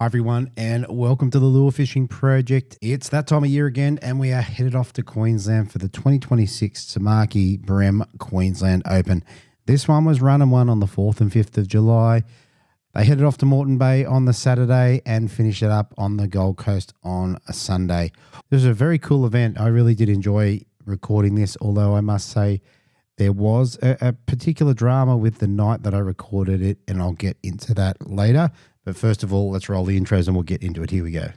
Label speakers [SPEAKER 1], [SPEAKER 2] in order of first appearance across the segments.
[SPEAKER 1] Hi everyone and welcome to the Lure Fishing Project. It's that time of year again and we are headed off to Queensland for the 2026 Samaki BREAM Queensland Open. This one was run and won on the 4th and 5th of July. They headed off to Moreton Bay on the Saturday and finished it up on the Gold Coast on a Sunday. It was a very cool event. I really did enjoy recording this, although I must say there was a particular drama with the night that I recorded it, and I'll get into that later. But first of all, let's roll the intros and we'll get into it. Here we go.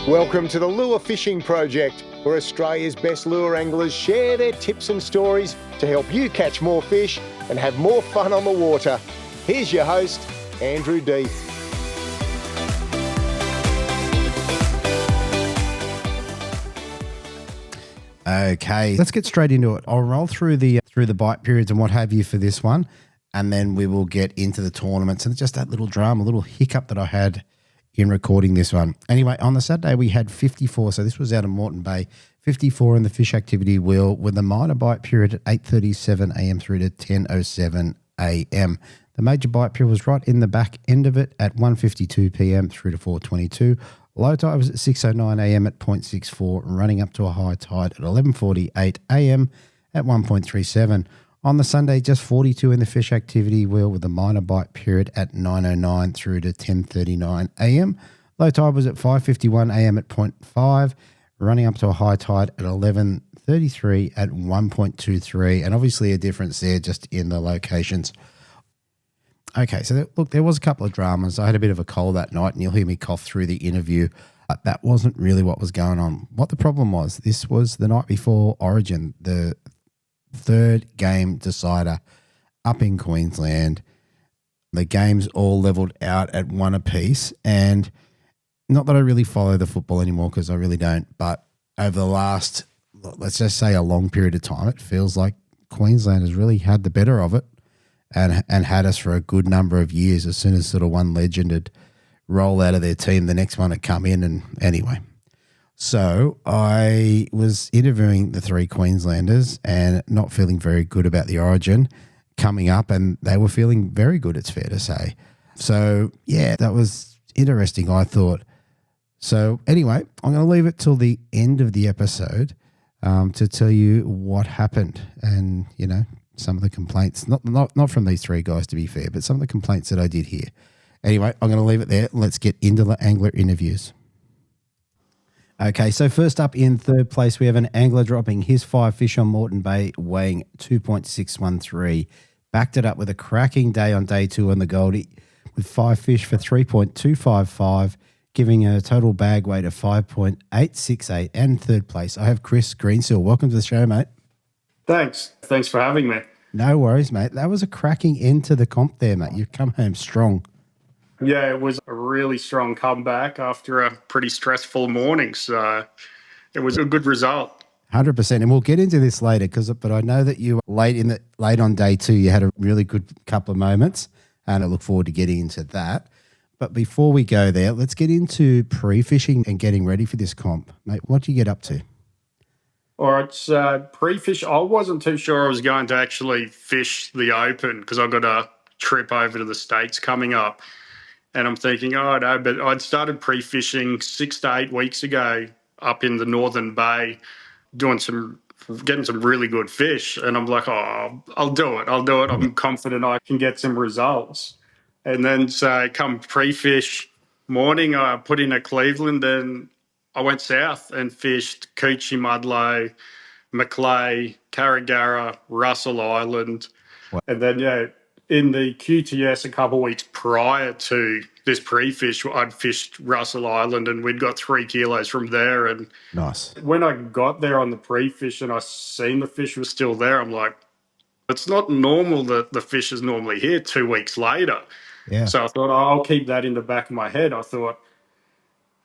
[SPEAKER 2] Welcome to the Lure Fishing Project, where Australia's best lure anglers share their tips and stories to help you catch more fish and have more fun on the water. Here's your host, Andrew D.
[SPEAKER 1] Okay, let's get straight into it. I'll roll through the bite periods and what have you for this one, and then we will get into the tournaments and just that little drama, little hiccup that I had in recording this one. Anyway, on the Saturday we had 54, so this was out of Moreton Bay, 54 in the fish activity wheel with a minor bite period at 8:37 a.m. through to 10:07 a.m. The major bite period was right in the back end of it at 1:52 p.m. through to 4:22. Low tide was at 6:09 a.m. at 0.64, running up to a high tide at 11:48 a.m. at 1.37. On the Sunday, just 42 in the fish activity wheel with a minor bite period at 9:09 through to 10:39 a.m. Low tide was at 5:51 a.m. at 0.5, running up to a high tide at 11:33 at 1.23, and obviously a difference there just in the locations. Okay, so look, there was a couple of dramas. I had a bit of a cold that night, and you'll hear me cough through the interview. But that wasn't really what was going on. What the problem was, this was the night before Origin, the third game decider up in Queensland. The games all leveled out at one apiece, and not that I really follow the football anymore because I really don't, but over the last, let's just say a long period of time, it feels like Queensland has really had the better of it. And had us for a good number of years. As soon as sort of one legend had roll out of their team, the next one had come in. And anyway, so I was interviewing the three Queenslanders and not feeling very good about the Origin coming up, and they were feeling very good, it's fair to say. So yeah, that was interesting, I thought. So anyway, I'm going to leave it till the end of the episode to tell you what happened and, you know, some of the complaints, not from these three guys to be fair, but some of the complaints that I did hear. Anyway, I'm going to leave it there. Let's get into the angler interviews. Okay, so first up in third place, we have an angler dropping his 5 fish on Moreton Bay, weighing 2.613. Backed it up with a cracking day on day 2 on the Goldie with 5 fish for 3.255, giving a total bag weight of 5.868. And third place, I have Chris Greensill. Welcome to the show, mate.
[SPEAKER 3] Thanks for having me.
[SPEAKER 1] No worries, mate. That was a cracking end to the comp there, mate. You've come home strong.
[SPEAKER 3] Yeah, it was a really strong comeback after a pretty stressful morning, so it was a good result.
[SPEAKER 1] 100%, and we'll get into this later, but I know that you late on day 2, you had a really good couple of moments, and I look forward to getting into that. But before we go there, let's get into pre-fishing and getting ready for this comp, mate. What do you get up to?
[SPEAKER 3] All right, pre-fish. I wasn't too sure I was going to actually fish the Open because I've got a trip over to the States coming up. And I'm thinking, oh, no, but I'd started pre-fishing 6 to 8 weeks ago up in the Northern Bay, getting some really good fish. And I'm like, oh, I'll do it. I'm confident I can get some results. And then so come pre-fish morning, I put in at Cleveland and I went south and fished Coochie Mudlow, Macleay, Carragara, Russell Island.
[SPEAKER 1] What?
[SPEAKER 3] And then, yeah, in the QTS a couple of weeks prior to this pre-fish, I'd fished Russell Island and we'd got 3 kilos from there. And
[SPEAKER 1] nice.
[SPEAKER 3] When I got there on the pre-fish and I seen the fish was still there, I'm like, it's not normal that the fish is normally here 2 weeks later.
[SPEAKER 1] Yeah.
[SPEAKER 3] So I thought, I'll keep that in the back of my head. I thought,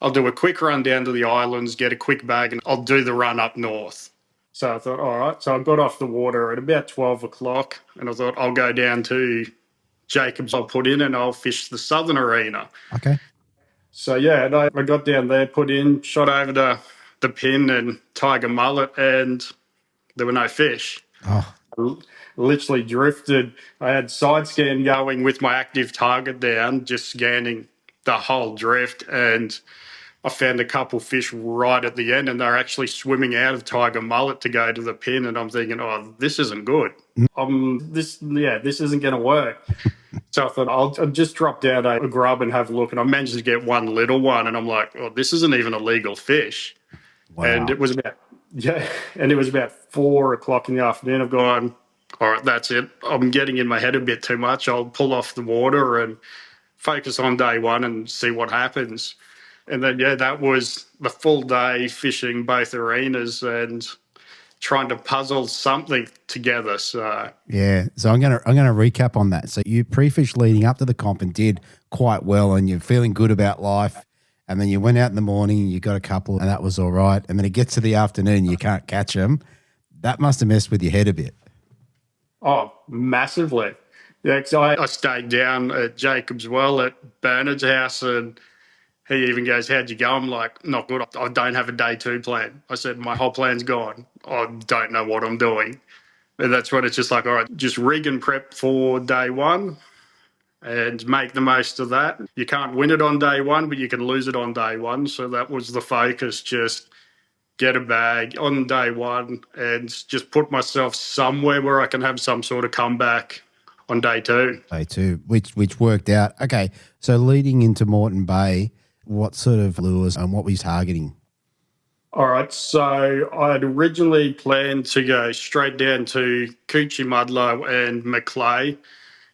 [SPEAKER 3] I'll do a quick run down to the islands, get a quick bag, and I'll do the run up north. So I thought, all right. So I got off the water at about 12 o'clock, and I thought, I'll go down to Jacobs, I'll put in, and I'll fish the southern arena.
[SPEAKER 1] Okay.
[SPEAKER 3] So, yeah, and I got down there, put in, shot over the pin and tiger mullet, and there were no fish.
[SPEAKER 1] Oh.
[SPEAKER 3] literally drifted. I had side scan going with my ActiveTarget down, just scanning the whole drift, and I found a couple fish right at the end, and they're actually swimming out of tiger mullet to go to the pin. And I'm thinking, oh, this isn't good. This isn't going to work. So I thought I'll just drop down a grub and have a look. And I managed to get one little one, and I'm like, oh, this isn't even a legal fish.
[SPEAKER 1] Wow.
[SPEAKER 3] And it was about 4 o'clock in the afternoon. I've gone, all right, that's it. I'm getting in my head a bit too much. I'll pull off the water and focus on day one and see what happens. And then, that was the full day fishing both arenas and trying to puzzle something together. So
[SPEAKER 1] I'm gonna recap on that. So you pre-fished leading up to the comp and did quite well, and you're feeling good about life. And then you went out in the morning, you got a couple, and that was all right. And then it gets to the afternoon, you can't catch them. That must have messed with your head a bit.
[SPEAKER 3] Oh, massively. Yeah, because I stayed down at Jacob's Well at Bernard's house, and he even goes, how'd you go? I'm like, not good. I don't have a day 2 plan. I said, my whole plan's gone. I don't know what I'm doing. And that's when it's just like, all right, just rig and prep for day 1 and make the most of that. You can't win it on day 1, but you can lose it on day 1. So that was the focus, just get a bag on day 1 and just put myself somewhere where I can have some sort of comeback on day 2.
[SPEAKER 1] Day 2, which worked out. Okay, so leading into Moreton Bay, what sort of lures and what were you targeting?
[SPEAKER 3] All right, so I had originally planned to go straight down to Coochie Mudlow and Maclay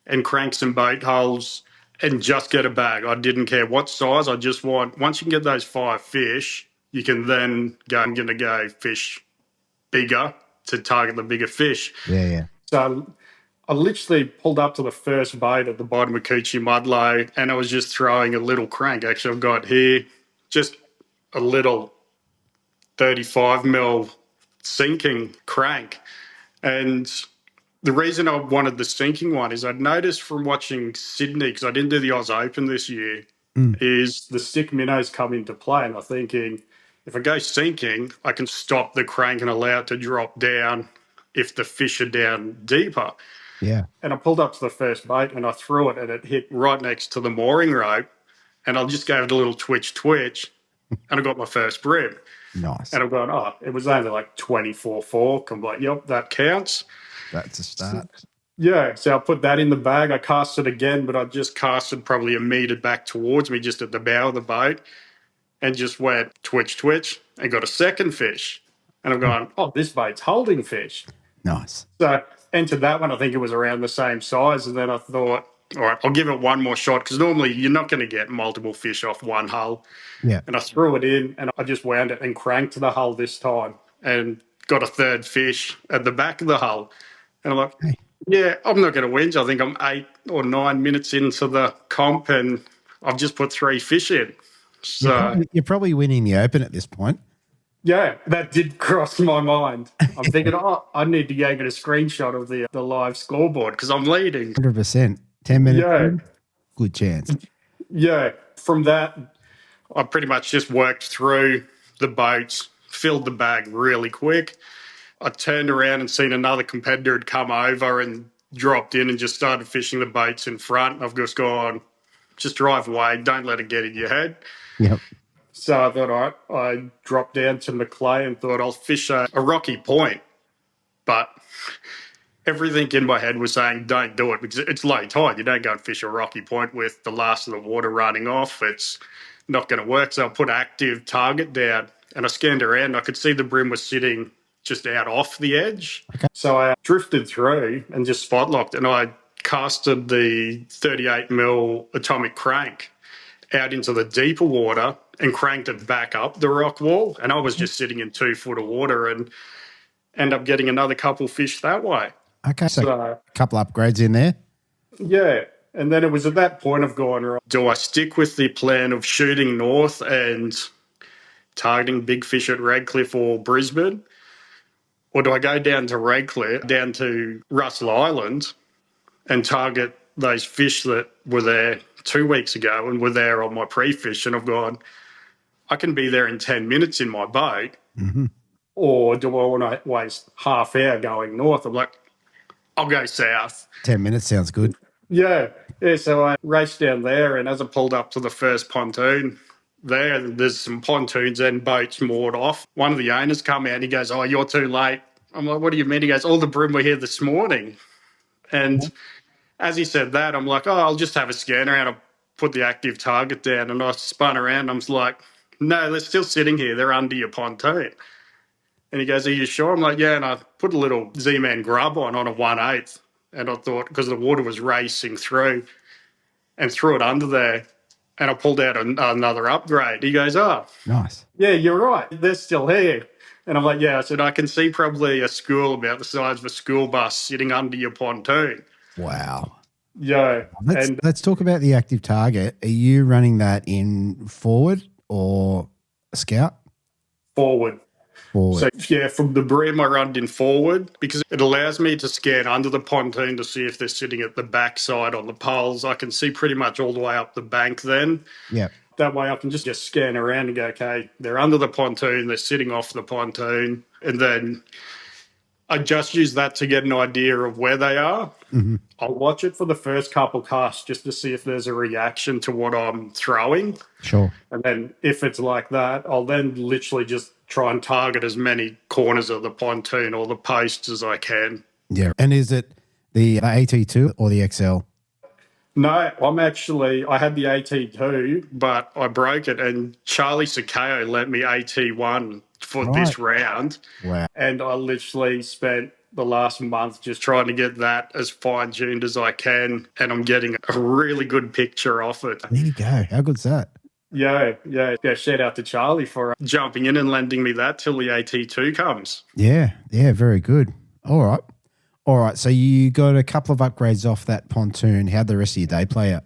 [SPEAKER 3] and crank some boat holes and just get a bag. I didn't care what size. I just want, once you can get those 5 fish, you can then go, I'm going to go fish bigger to target the bigger fish.
[SPEAKER 1] Yeah.
[SPEAKER 3] So I literally pulled up to the first boat at the bottom of Coochie Mudlow, and I was just throwing a little crank. Actually, I've got here just a little 35 mil sinking crank. And the reason I wanted the sinking one is I'd noticed from watching Sydney, because I didn't do the Oz Open this year, is the stick minnows come into play. And I'm thinking, if I go sinking, I can stop the crank and allow it to drop down if the fish are down deeper.
[SPEAKER 1] Yeah.
[SPEAKER 3] And I pulled up to the first boat and I threw it, and it hit right next to the mooring rope. And I just gave it a little twitch, and I got my first bream.
[SPEAKER 1] Nice.
[SPEAKER 3] And I'm going, oh, it was only like 24 fork. I'm like, yep, that counts.
[SPEAKER 1] That's a start.
[SPEAKER 3] Yeah, so I put that in the bag. I cast it again, but I just casted probably a metre back towards me, just at the bow of the boat, and just went twitch, and got a second fish. And I'm going, oh, this bait's holding fish.
[SPEAKER 1] Nice.
[SPEAKER 3] So entered that one. I think it was around the same size. And then I thought, all right, I'll give it one more shot, because normally you're not going to get multiple fish off one hull.
[SPEAKER 1] Yeah.
[SPEAKER 3] And I threw it in, and I just wound it and cranked the hull this time and got a third fish at the back of the hull. And I'm like, yeah, I'm not going to whinge. I think I'm 8 or 9 minutes into the comp, and I've just put 3 fish in. So
[SPEAKER 1] you're probably winning the Open at this point.
[SPEAKER 3] yeah, that did cross my mind. I'm thinking, I need to go get a screenshot of the live scoreboard, because I'm leading.
[SPEAKER 1] 100%. 10 minutes.
[SPEAKER 3] Yeah.
[SPEAKER 1] Good chance.
[SPEAKER 3] Yeah. From that, I pretty much just worked through the boats, filled the bag really quick. I turned around and seen another competitor had come over and dropped in and just started fishing the boats in front. I've just gone, just drive away. Don't let it get in your head.
[SPEAKER 1] Yep.
[SPEAKER 3] So I thought, all right, I dropped down to Maclay and thought I'll fish a rocky point. But everything in my head was saying, don't do it, because it's low tide. You don't go and fish a rocky point with the last of the water running off. It's not going to work. So I put ActiveTarget down, and I scanned around, and I could see the brim was sitting just out off the edge. Okay. So I drifted through and just spot locked, and I casted the 38 mil atomic crank out into the deeper water and cranked it back up the rock wall. And I was just sitting in 2 foot of water and end up getting another couple fish that way.
[SPEAKER 1] Okay, so a couple upgrades in there.
[SPEAKER 3] Yeah. And then it was at that point of going, right, do I stick with the plan of shooting north and targeting big fish at Redcliffe or Brisbane? Or do I go down to Redcliffe, down to Russell Island, and target those fish that were there 2 weeks ago and were there on my pre-fish? And I've gone, I can be there in 10 minutes in my boat. Mm-hmm. Or do I want to waste half hour going north? I'm like, I'll go south.
[SPEAKER 1] 10 minutes sounds good.
[SPEAKER 3] Yeah. Yeah. So I raced down there, and as I pulled up to the first pontoon, there's some pontoons and boats moored off. One of the owners come out and he goes, "Oh, you're too late." I'm like, "What do you mean?" He goes, "All the bream were here this morning." And as he said that, I'm like, "Oh, I'll just have a scan around." I put the ActiveTarget down and I spun around. I'm like, "No, they're still sitting here. They're under your pontoon." And he goes, "Are you sure?" I'm like, "Yeah." And I put a little Z-Man grub on a 1/8. And I thought, because the water was racing through, and threw it under there. And I pulled out another upgrade. He goes, "Oh,
[SPEAKER 1] Nice.
[SPEAKER 3] yeah, you're right. They're still here." And I'm like, "Yeah." I said, "I can see probably a school about the size of a school bus sitting under your pontoon."
[SPEAKER 1] Wow.
[SPEAKER 3] Yeah. And
[SPEAKER 1] Let's talk about the ActiveTarget. Are you running that in forward or scout?
[SPEAKER 3] forward.
[SPEAKER 1] Forward.
[SPEAKER 3] So, yeah, from the bream, I run in forward because it allows me to scan under the pontoon to see if they're sitting at the backside on the poles. I can see pretty much all the way up the bank then.
[SPEAKER 1] Yeah.
[SPEAKER 3] That way I can just scan around and go, okay, they're under the pontoon, they're sitting off the pontoon. And then I just use that to get an idea of where they are.
[SPEAKER 1] Mm-hmm.
[SPEAKER 3] I'll watch it for the first couple casts just to see if there's a reaction to what I'm throwing.
[SPEAKER 1] Sure.
[SPEAKER 3] And then if it's like that, I'll then literally just try and target as many corners of the pontoon or the posts as I can.
[SPEAKER 1] Yeah. And is it the AT2 or the XL?
[SPEAKER 3] No, I had the AT2, but I broke it, and Charlie Sakeo lent me AT1 for this round.
[SPEAKER 1] Wow.
[SPEAKER 3] And I literally spent the last month just trying to get that as fine-tuned as I can, and I'm getting a really good picture off it.
[SPEAKER 1] There you go. How good's that?
[SPEAKER 3] Yeah. Shout out to Charlie for jumping in and lending me that till the AT2 comes.
[SPEAKER 1] Yeah, very good. All right. So you got a couple of upgrades off that pontoon. How'd the rest of your day play out?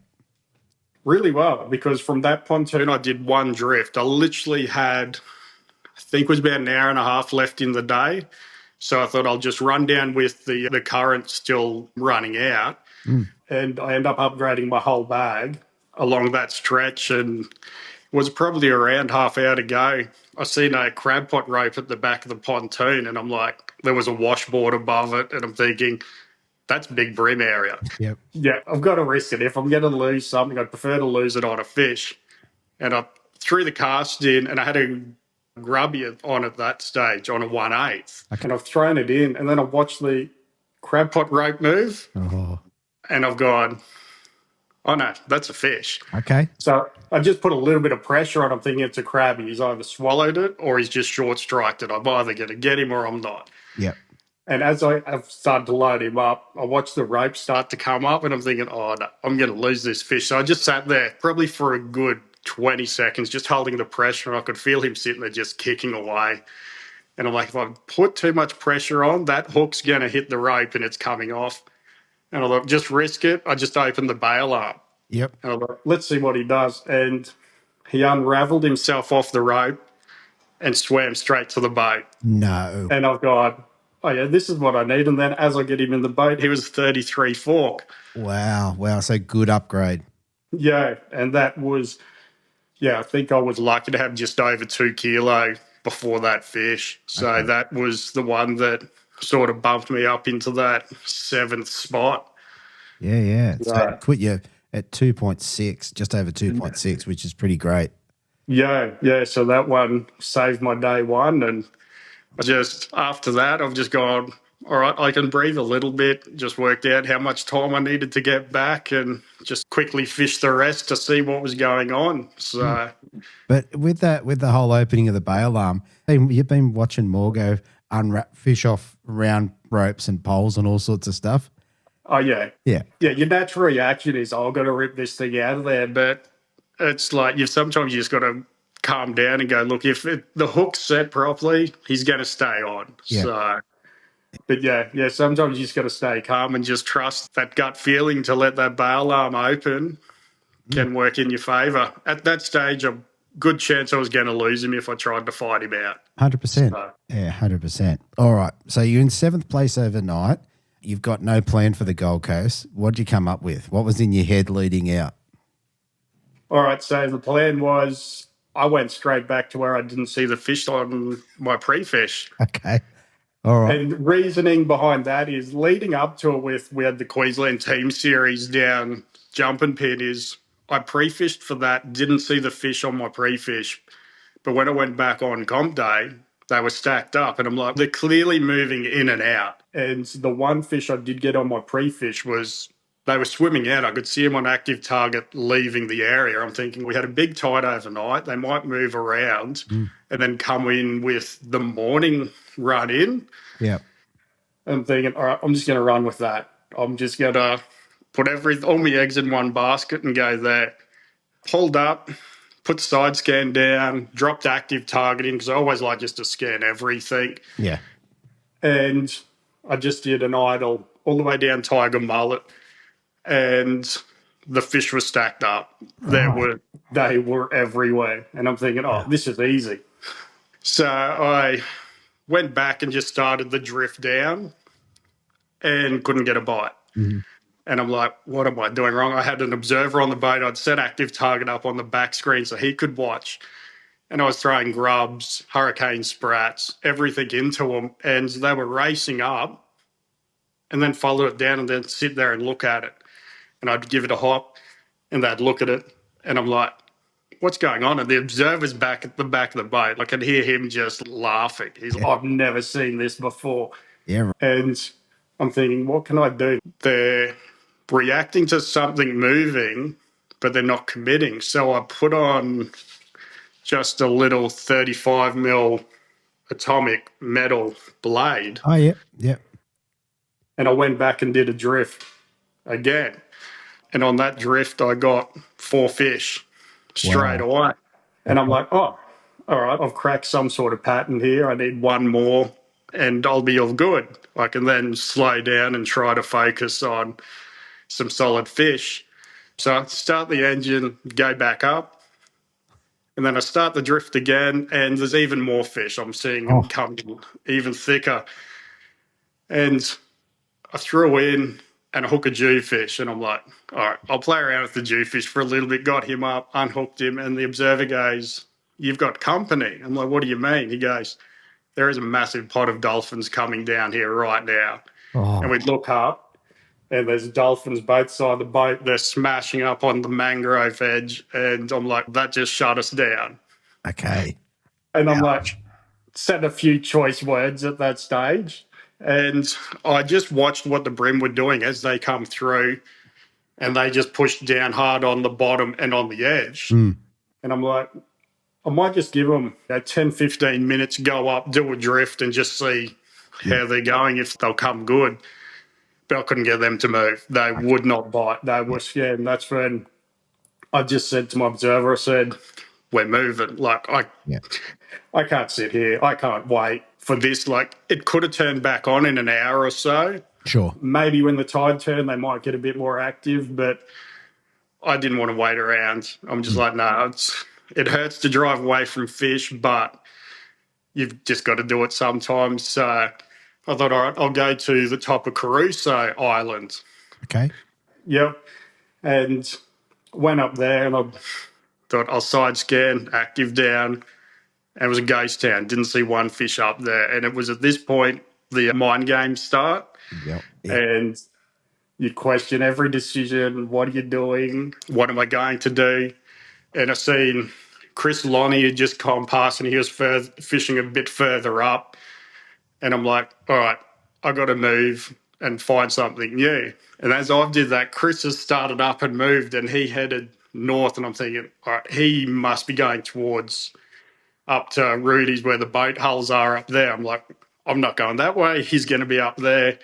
[SPEAKER 3] Really well, because from that pontoon I did one drift. I literally had, I think it was about an hour and a half left in the day. So I thought I'll just run down with the current still running out. And I end up upgrading my whole bag along that stretch, and it was probably around half hour to go. I seen a crab pot rope at the back of the pontoon, and I'm like, there was a washboard above it, and I'm thinking, that's big bream area.
[SPEAKER 1] Yep.
[SPEAKER 3] Yeah, I've got to risk it. If I'm going to lose something, I'd prefer to lose it on a fish. And I threw the cast in, and I had a grubby on at that stage on a 1/8. Okay. And I've thrown it in, and then I've watched the crab pot rope move, and I've gone, oh no, that's a fish.
[SPEAKER 1] Okay.
[SPEAKER 3] So I just put a little bit of pressure on him, thinking it's a crab. He's either swallowed it or he's just short striked it. I'm either going to get him or I'm not.
[SPEAKER 1] Yep.
[SPEAKER 3] And as I've started to load him up, I watched the rope start to come up, and I'm thinking, oh no, I'm going to lose this fish. So I just sat there probably for a good 20 seconds, just holding the pressure, and I could feel him sitting there just kicking away. And I'm like, if I put too much pressure on, that hook's going to hit the rope and it's coming off. And I thought, just risk it. I just opened the bail up.
[SPEAKER 1] Yep.
[SPEAKER 3] And I thought, let's see what he does. And he unraveled himself off the rope and swam straight to the boat.
[SPEAKER 1] No.
[SPEAKER 3] And I've gone, oh yeah, this is what I need. And then as I get him in the boat, he was 33 fork.
[SPEAKER 1] Wow. So good upgrade.
[SPEAKER 3] Yeah. And that was, I think I was lucky to have just over 2 kilo before that fish. So that was the one that sort of bumped me up into that 7th spot.
[SPEAKER 1] Yeah. So put you at 2.6, just over 2.6, which is pretty great.
[SPEAKER 3] Yeah. So that one saved my day one. And after that, I've just gone, all right, I can breathe a little bit, just worked out how much time I needed to get back and just quickly fished the rest to see what was going on. So,
[SPEAKER 1] but with the whole opening of the bail arm, you've been watching Morgo unwrap fish off round ropes and poles and all sorts of stuff.
[SPEAKER 3] Oh, yeah.
[SPEAKER 1] Yeah.
[SPEAKER 3] Your natural reaction is, I've got to rip this thing out of there. But it's like sometimes you just got to calm down and go, look, if the hook's set properly, he's going to stay on. Yeah. So, but yeah, sometimes you just got to stay calm and just trust that gut feeling to let that bail arm open can work in your favour. At that stage, a good chance I was going to lose him if I tried to fight him out.
[SPEAKER 1] 100%. So. Yeah, 100%. All right. So you're in 7th place overnight. You've got no plan for the Gold Coast. What did you come up with? What was in your head leading out?
[SPEAKER 3] All right. So the plan was I went straight back to where I didn't see the fish on my pre-fish.
[SPEAKER 1] Okay. All right.
[SPEAKER 3] And reasoning behind that is leading up to it we had the Queensland team series down jumping pin is I pre-fished for that, didn't see the fish on my pre-fish. But when I went back on comp day, they were stacked up and I'm like, they're clearly moving in and out. And the one fish I did get on my pre-fish was they were swimming out. I could see them on ActiveTarget leaving the area. I'm thinking we had a big tide overnight. They might move around and then come in with the morning run in.
[SPEAKER 1] Yeah.
[SPEAKER 3] I'm thinking, all right, I'm just going to run with that. I'm just going to put all my eggs in one basket and go there. Pulled up, put side scan down, dropped active targeting because I always like just to scan everything.
[SPEAKER 1] Yeah.
[SPEAKER 3] And I just did an idle all the way down Tiger Mullet, and the fish were stacked up.
[SPEAKER 1] Right.
[SPEAKER 3] They were everywhere, and I'm thinking, oh, this is easy. So I went back and just started the drift down, and couldn't get a bite.
[SPEAKER 1] Mm-hmm.
[SPEAKER 3] And I'm like, what am I doing wrong? I had an observer on the boat. I'd set ActiveTarget up on the back screen so he could watch. And I was throwing grubs, hurricane sprats, everything into them. And they were racing up and then follow it down and then sit there and look at it. And I'd give it a hop and they'd look at it. And I'm like, what's going on? And the observer's back at the back of the boat. I could hear him just laughing. He's like, I've never seen this before.
[SPEAKER 1] Yeah.
[SPEAKER 3] And I'm thinking, what can I do? They're reacting to something moving, but they're not committing. So I put on just a little 35 mil atomic metal blade.
[SPEAKER 1] Oh, yeah. Yeah.
[SPEAKER 3] And I went back and did a drift again. And on that drift, I got 4 fish straight away. And I'm like, oh, all right, I've cracked some sort of pattern here. I need one more and I'll be all good. I can then slow down and try to focus on some solid fish. So I start the engine, go back up, and then I start the drift again, and there's even more fish. I'm seeing them coming even thicker. And I threw in and I hook a jewfish, and I'm like, all right, I'll play around with the jewfish for a little bit, got him up, unhooked him, and the observer goes, you've got company. I'm like, what do you mean? He goes, there is a massive pod of dolphins coming down here right now.
[SPEAKER 1] Oh.
[SPEAKER 3] And we look up, and there's dolphins both sides of the boat. They're smashing up on the mangrove edge, and I'm like, that just shut us down.
[SPEAKER 1] Okay.
[SPEAKER 3] And I'm like, said a few choice words at that stage. And I just watched what the brim were doing as they come through, and they just pushed down hard on the bottom and on the edge. And I'm like, I might just give them 10, 15 minutes, go up, do a drift, and just see how they're going, if they'll come good. But I couldn't get them to move. They would not bite. They were scared. And that's when I just said to my observer, I said, we're moving. Like, I can't sit here. I can't wait for this. Like, it could have turned back on in an hour or so.
[SPEAKER 1] Sure.
[SPEAKER 3] Maybe when the tide turned, they might get a bit more active, but I didn't want to wait around. I'm just like, no, it hurts to drive away from fish, but you've just got to do it sometimes. So I thought, all right, I'll go to the top of Crusoe Island.
[SPEAKER 1] Okay.
[SPEAKER 3] Yep. And went up there and I thought I'll side scan, active down. And it was a ghost town. Didn't see one fish up there. And it was at this point the mind games start.
[SPEAKER 1] Yep.
[SPEAKER 3] And you question every decision. What are you doing? What am I going to do? And I seen Chris Lonnie had just come past and he was fishing a bit further up. And I'm like, all right, I got to move and find something new. And as I did that, Chris has started up and moved and he headed north. And I'm thinking, all right, he must be going towards up to Rudy's where the boat hulls are up there. I'm like, I'm not going that way. He's going to be up there.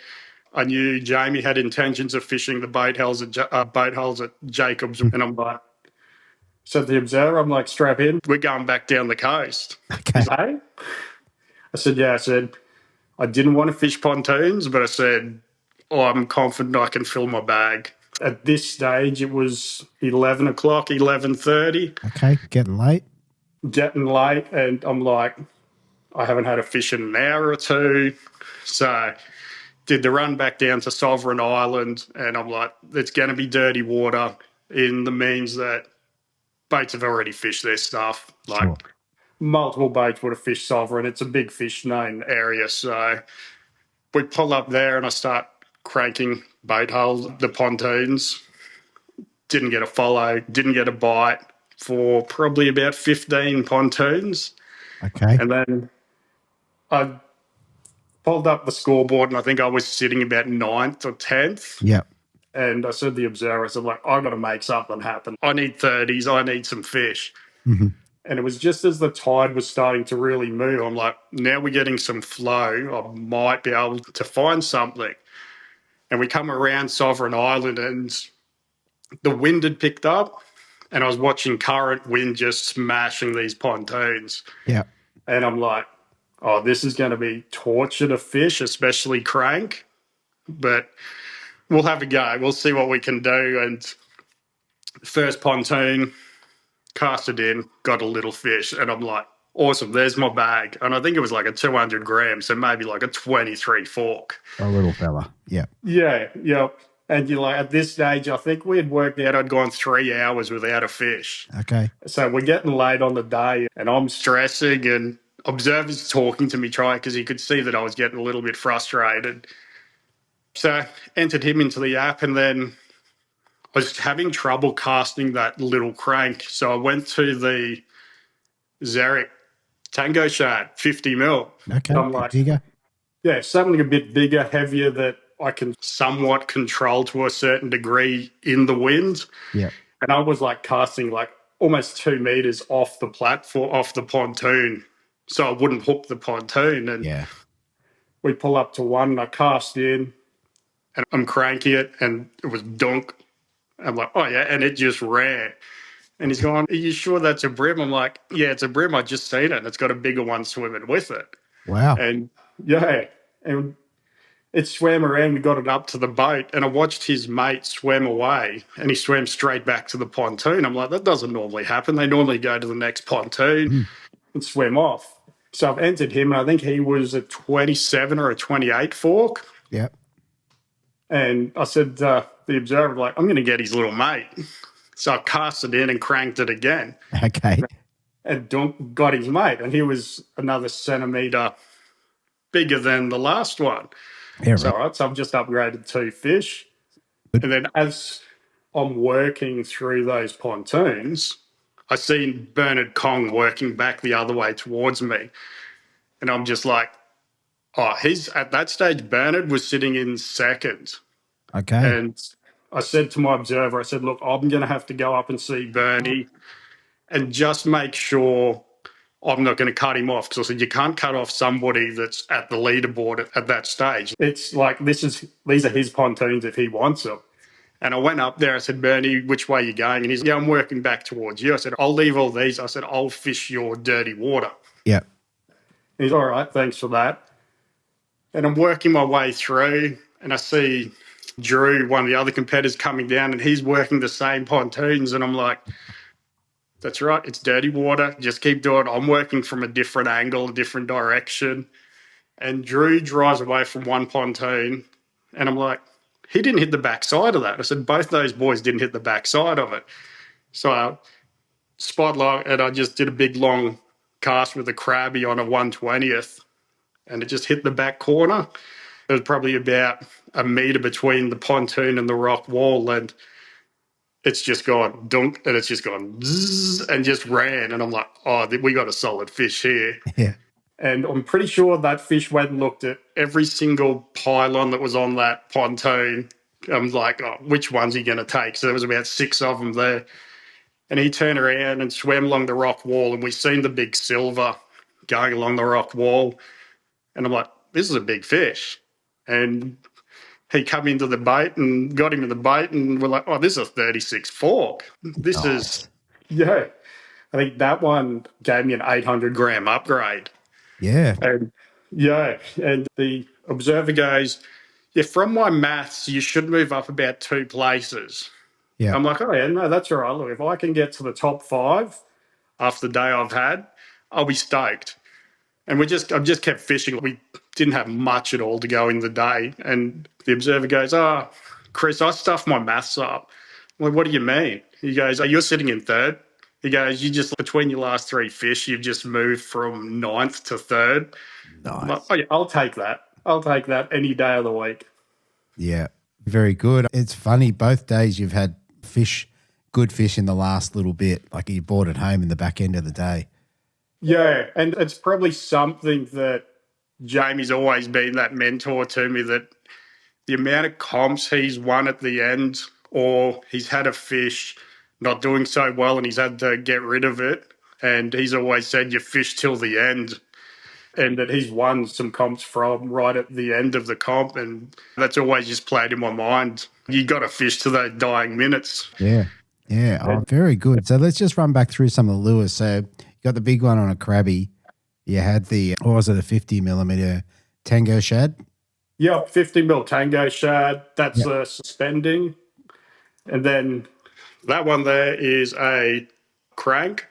[SPEAKER 3] I knew Jamie had intentions of fishing the boat hulls at Jacobs. And I'm like, so the observer, I'm like, strap in. We're going back down the coast.
[SPEAKER 1] Okay.
[SPEAKER 3] He's like, hey? I said, yeah. I said, I didn't want to fish pontoons, but I said, oh, I'm confident I can fill my bag. At this stage, it was 11 o'clock, 11:30.
[SPEAKER 1] Okay. Getting late.
[SPEAKER 3] Getting late, and I'm like, I haven't had a fish in an hour or two. So did the run back down to Sovereign Island, and I'm like, it's going to be dirty water in the means that boats have already fished their stuff. Like,
[SPEAKER 1] Sure.
[SPEAKER 3] multiple boats would have fished Sovereign. It's a big fish known area. So we pull up there and I start cranking bait hulls, the pontoons. Didn't get a follow, didn't get a bite for probably about 15 pontoons.
[SPEAKER 1] Okay.
[SPEAKER 3] And then I pulled up the scoreboard and I think I was sitting about 9th or 10th.
[SPEAKER 1] Yep.
[SPEAKER 3] And I said to the observer, I said, like, I've got to make something happen. I need 30s. I need some fish.
[SPEAKER 1] Mm-hmm.
[SPEAKER 3] And it was just as the tide was starting to really move, I'm like, now we're getting some flow. I might be able to find something. And we come around Sovereign Island and the wind had picked up and I was watching current wind just smashing these pontoons.
[SPEAKER 1] Yep.
[SPEAKER 3] And I'm like, oh, this is going to be torture to fish, especially crank. But we'll have a go. We'll see what we can do. And first pontoon, cast it in, got a little fish. And I'm like, awesome, there's my bag. And I think it was like a 200 grams, so maybe like a 23 fork.
[SPEAKER 1] A little fella. Yep.
[SPEAKER 3] Yeah, yep. And you're like, at this stage, I think we had worked out I'd gone 3 hours without a fish.
[SPEAKER 1] Okay.
[SPEAKER 3] So we're getting late on the day and I'm stressing and observers talking to me, trying because he could see that I was getting a little bit frustrated. So entered him into the app and then I was having trouble casting that little crank. So I went to the Zarek Tango Shad, 50 mil.
[SPEAKER 1] Okay.
[SPEAKER 3] I'm like,
[SPEAKER 1] Jigger.
[SPEAKER 3] yeah, something a bit bigger, heavier that I can somewhat control to a certain degree in the wind.
[SPEAKER 1] Yep.
[SPEAKER 3] And I was like casting like almost 2 meters off the platform, off the pontoon. So I wouldn't hook the pontoon. And
[SPEAKER 1] Yeah.
[SPEAKER 3] we pull up to one and I cast in and I'm cranking it and it was dunk. I'm like, oh yeah. And it just ran. And he's going, are you sure that's a brim? I'm like, yeah, it's a brim. I just seen it. And it's got a bigger one swimming with it.
[SPEAKER 1] Wow.
[SPEAKER 3] And yeah. And it swam around. We got it up to the boat and I watched his mate swim away and he swam straight back to the pontoon. I'm like, that doesn't normally happen. They normally go to the next pontoon and swim off. So I've entered him and I think he was a 27 or a 28 fork.
[SPEAKER 1] Yep.
[SPEAKER 3] And I said the observer, like, I'm going to get his little mate. So I cast it in and cranked it again.
[SPEAKER 1] Okay.
[SPEAKER 3] And Dunk got his mate. And he was another centimetre bigger than the last one.
[SPEAKER 1] Yeah, right.
[SPEAKER 3] So, all right, so I've just upgraded 2 fish. And then as I'm working through those pontoons, I seen Bernard Kong working back the other way towards me. And I'm just like, oh, he's at that stage, Bernard was sitting in second.
[SPEAKER 1] Okay.
[SPEAKER 3] And I said to my observer, I said, look, I'm going to have to go up and see Bernie and just make sure I'm not going to cut him off. Because I said, you can't cut off somebody that's at the leaderboard at that stage. It's like, these are his pontoons if he wants them. And I went up there, I said, Bernie, which way are you going? And he's, yeah, I'm working back towards you. I said, I'll leave all these. I said, I'll fish your dirty water.
[SPEAKER 1] Yep.
[SPEAKER 3] He's all right, thanks for that. And I'm working my way through and I see Drew, one of the other competitors, coming down and he's working the same pontoons. And I'm like, that's right, it's dirty water. Just keep doing it. I'm working from a different angle, a different direction. And Drew drives away from one pontoon and I'm like, he didn't hit the backside of that. I said, both those boys didn't hit the backside of it. So I spotlight and I just did a big long cast with a crabby on a 1/20th and it just hit the back corner. There was probably about a metre between the pontoon and the rock wall and it's just gone dunk and it's just gone zzz and just ran. And I'm like, oh, we got a solid fish here.
[SPEAKER 1] Yeah.
[SPEAKER 3] And I'm pretty sure that fish went and looked at every single pylon that was on that pontoon. I'm like, oh, which one's he going to take? So there was about 6 of them there. And he turned around and swam along the rock wall and we seen the big silver going along the rock wall. And I'm like, this is a big fish. And he come into the bait and got him in the bait and we're like, oh, this is a 36 fork. This is, yeah. I think that one gave me an 800 gram upgrade.
[SPEAKER 1] Yeah.
[SPEAKER 3] And yeah, and the observer goes, yeah, from my maths, you should move up about 2 places.
[SPEAKER 1] Yeah.
[SPEAKER 3] I'm like, oh yeah, no, that's all right. Look, if I can get to the top 5 after the day I've had, I'll be stoked. And I've just kept fishing. We didn't have much at all to go in the day. And the observer goes, oh, Chris, I stuffed my maths up. I'm like, what do you mean? He goes, oh, you're sitting in third. He goes, you just, between your last 3 fish, you've just moved from 9th to 3rd. I'm like,
[SPEAKER 1] Nice.
[SPEAKER 3] oh, yeah, I'll take that. I'll take that any day of the week.
[SPEAKER 1] Yeah, very good. It's funny, both days you've had good fish in the last little bit, like you brought it home in the back end of the day.
[SPEAKER 3] Yeah, and it's probably something that Jamie's always been that mentor to me, that the amount of comps he's won at the end, or he's had a fish not doing so well and he's had to get rid of it. And he's always said you fish till the end, and that he's won some comps from right at the end of the comp. And that's always just played in my mind. You got to fish to those dying minutes.
[SPEAKER 1] Yeah. Yeah. Oh, very good. So let's just run back through some of the lures. So you got the big one on a crabby. You had what was it, a 50 millimeter tango shad?
[SPEAKER 3] Yep, 50 mil tango shad. That's suspending. And then that one there is a crank.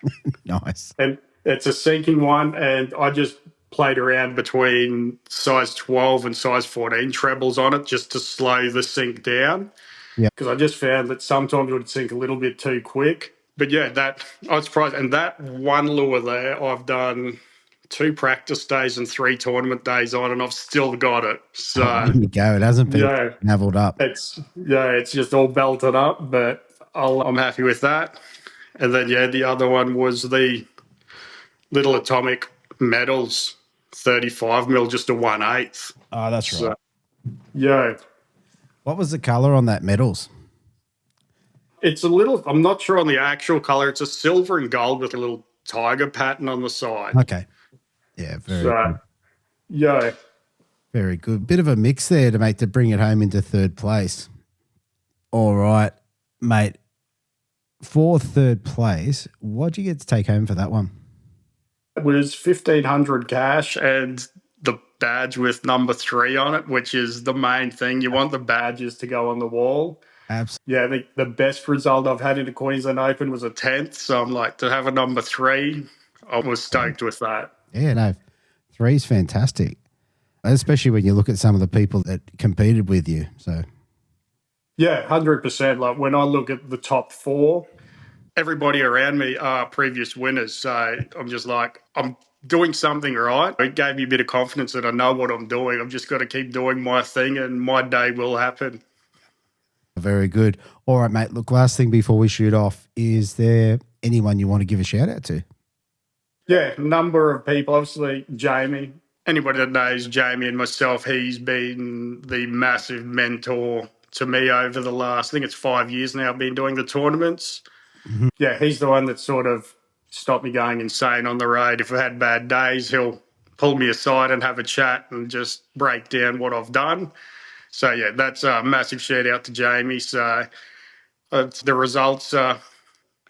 [SPEAKER 1] Nice.
[SPEAKER 3] And it's a sinking one. And I just played around between size 12 and size 14 trebles on it just to slow the sink down.
[SPEAKER 1] Yeah.
[SPEAKER 3] Because I just found that sometimes it would sink a little bit too quick. But yeah, I was surprised. And that one lure there, I've done 2 practice days and 3 tournament days on, and I've still got it. So
[SPEAKER 1] there you go. It hasn't been naveled up.
[SPEAKER 3] It's just all belted up, but I'm happy with that. And then the other one was the little atomic metals, 35 mil, just a 1/8.
[SPEAKER 1] Oh, that's right.
[SPEAKER 3] Yeah.
[SPEAKER 1] What was the color on that metals?
[SPEAKER 3] It's a little, I'm not sure on the actual color. It's a silver and gold with a little tiger pattern on the side.
[SPEAKER 1] Okay. Yeah, very good.
[SPEAKER 3] Yeah.
[SPEAKER 1] Very good. Bit of a mix there to bring it home into 3rd place. All right, mate. For 3rd place, what did you get to take home for that one?
[SPEAKER 3] It was 1,500 cash and the badge with number 3 on it, which is the main thing. You want the badges to go on the wall.
[SPEAKER 1] Absolutely.
[SPEAKER 3] Yeah, I think the best result I've had in the Queensland Open was a 10th. So I'm like, to have a number 3, I was stoked with that.
[SPEAKER 1] Yeah, no, 3's fantastic, especially when you look at some of the people that competed with you. So,
[SPEAKER 3] yeah, 100%. Like when I look at the top 4, everybody around me are previous winners. So I'm just like, I'm doing something right. It gave me a bit of confidence that I know what I'm doing. I've just got to keep doing my thing and my day will happen.
[SPEAKER 1] Very good. All right, mate. Look, last thing before we shoot off, is there anyone you want to give a shout out to?
[SPEAKER 3] Yeah, a number of people. Obviously, Jamie. Anybody that knows Jamie and myself, he's been the massive mentor to me over the last, I think it's 5 years now, I've been doing the tournaments. Mm-hmm. Yeah, he's the one that sort of stopped me going insane on the road. If I had bad days, he'll pull me aside and have a chat and just break down what I've done. So, yeah, that's a massive shout out to Jamie. So the results,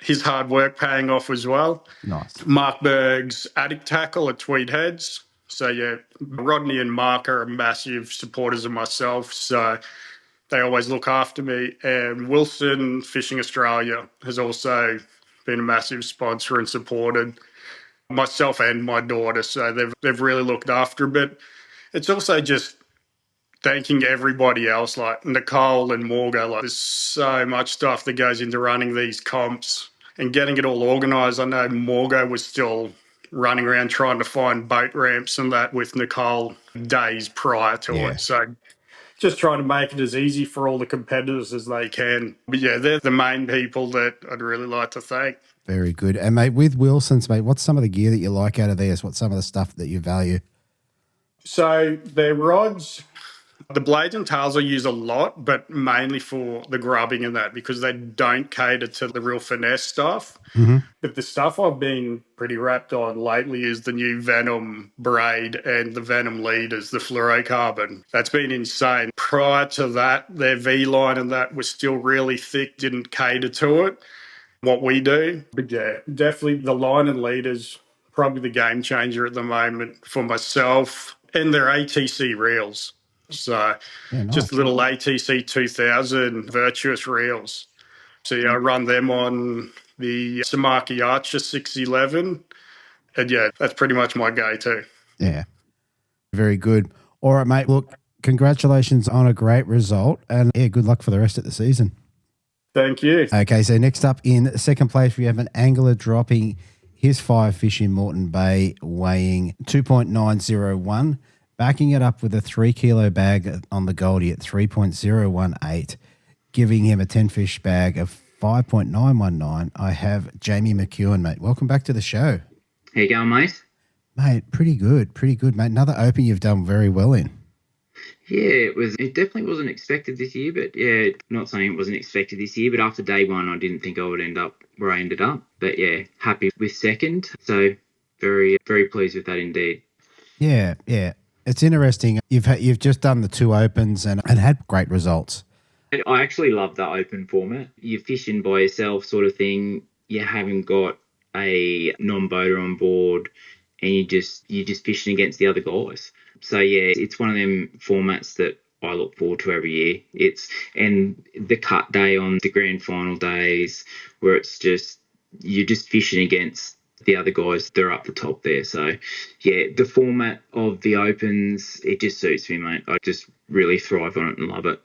[SPEAKER 3] his hard work paying off as well.
[SPEAKER 1] Nice.
[SPEAKER 3] Mark Berg's Addict Tackle at Tweed Heads. So, yeah, Rodney and Mark are massive supporters of myself. So they always look after me. And Wilson Fishing Australia has also been a massive sponsor and supported myself and my daughter. So they've really looked after. But it's also just thanking everybody else, like Nicole and Morgo. Like, there's so much stuff that goes into running these comps and getting it all organised. I know Morgo was still running around trying to find boat ramps and that with Nicole days prior to it. So just trying to make it as easy for all the competitors as they can. But yeah, they're the main people that I'd really like to thank.
[SPEAKER 1] Very good. And mate, with Wilson's, mate, what's some of the gear that you like out of theirs? What's some of the stuff that you value?
[SPEAKER 3] So their rods, the blades and tails I use a lot, but mainly for the grubbing and that, because they don't cater to the real finesse stuff. Mm-hmm. But the stuff I've been pretty wrapped on lately is the new Venom braid and the Venom leaders, the fluorocarbon. That's been insane. Prior to that, their V-line and that was still really thick, didn't cater to it, what we do. But yeah, definitely the line and leaders, probably the game changer at the moment for myself, and their ATC reels. So just little ATC 2000 Virtuous reels. So yeah, I run them on the Samaki Archer 611. And yeah, that's pretty much my go-to.
[SPEAKER 1] Yeah, very good. All right, mate. Look, congratulations on a great result. And yeah, good luck for the rest of the season.
[SPEAKER 3] Thank you.
[SPEAKER 1] Okay, so next up in second place, we have an angler dropping his 5 fish in Moreton Bay, weighing 2.901, backing it up with a 3 kilo bag on the Goldie at 3.018, giving him a 10 fish bag of 5.919. I have Jamie McKeown, mate. Welcome back to the show.
[SPEAKER 4] How you going, mate?
[SPEAKER 1] Mate, pretty good, mate. Another Open you've done very well in.
[SPEAKER 4] Yeah, it definitely wasn't expected this year, but yeah, not saying it wasn't expected this year, but after day one, I didn't think I would end up where I ended up. But yeah, happy with second. So very, very pleased with that indeed.
[SPEAKER 1] Yeah. It's interesting. You've just done the 2 Opens and had great results.
[SPEAKER 4] I actually love that open format. You're fishing by yourself sort of thing. You haven't got a non-boater on board and you're just fishing against the other guys. So yeah, it's one of them formats that I look forward to every year. And the cut day on the grand final days where you're just fishing against the other guys. They're up the top there. So yeah, the format of the Opens, it just suits me, mate. I just really thrive on it and love it.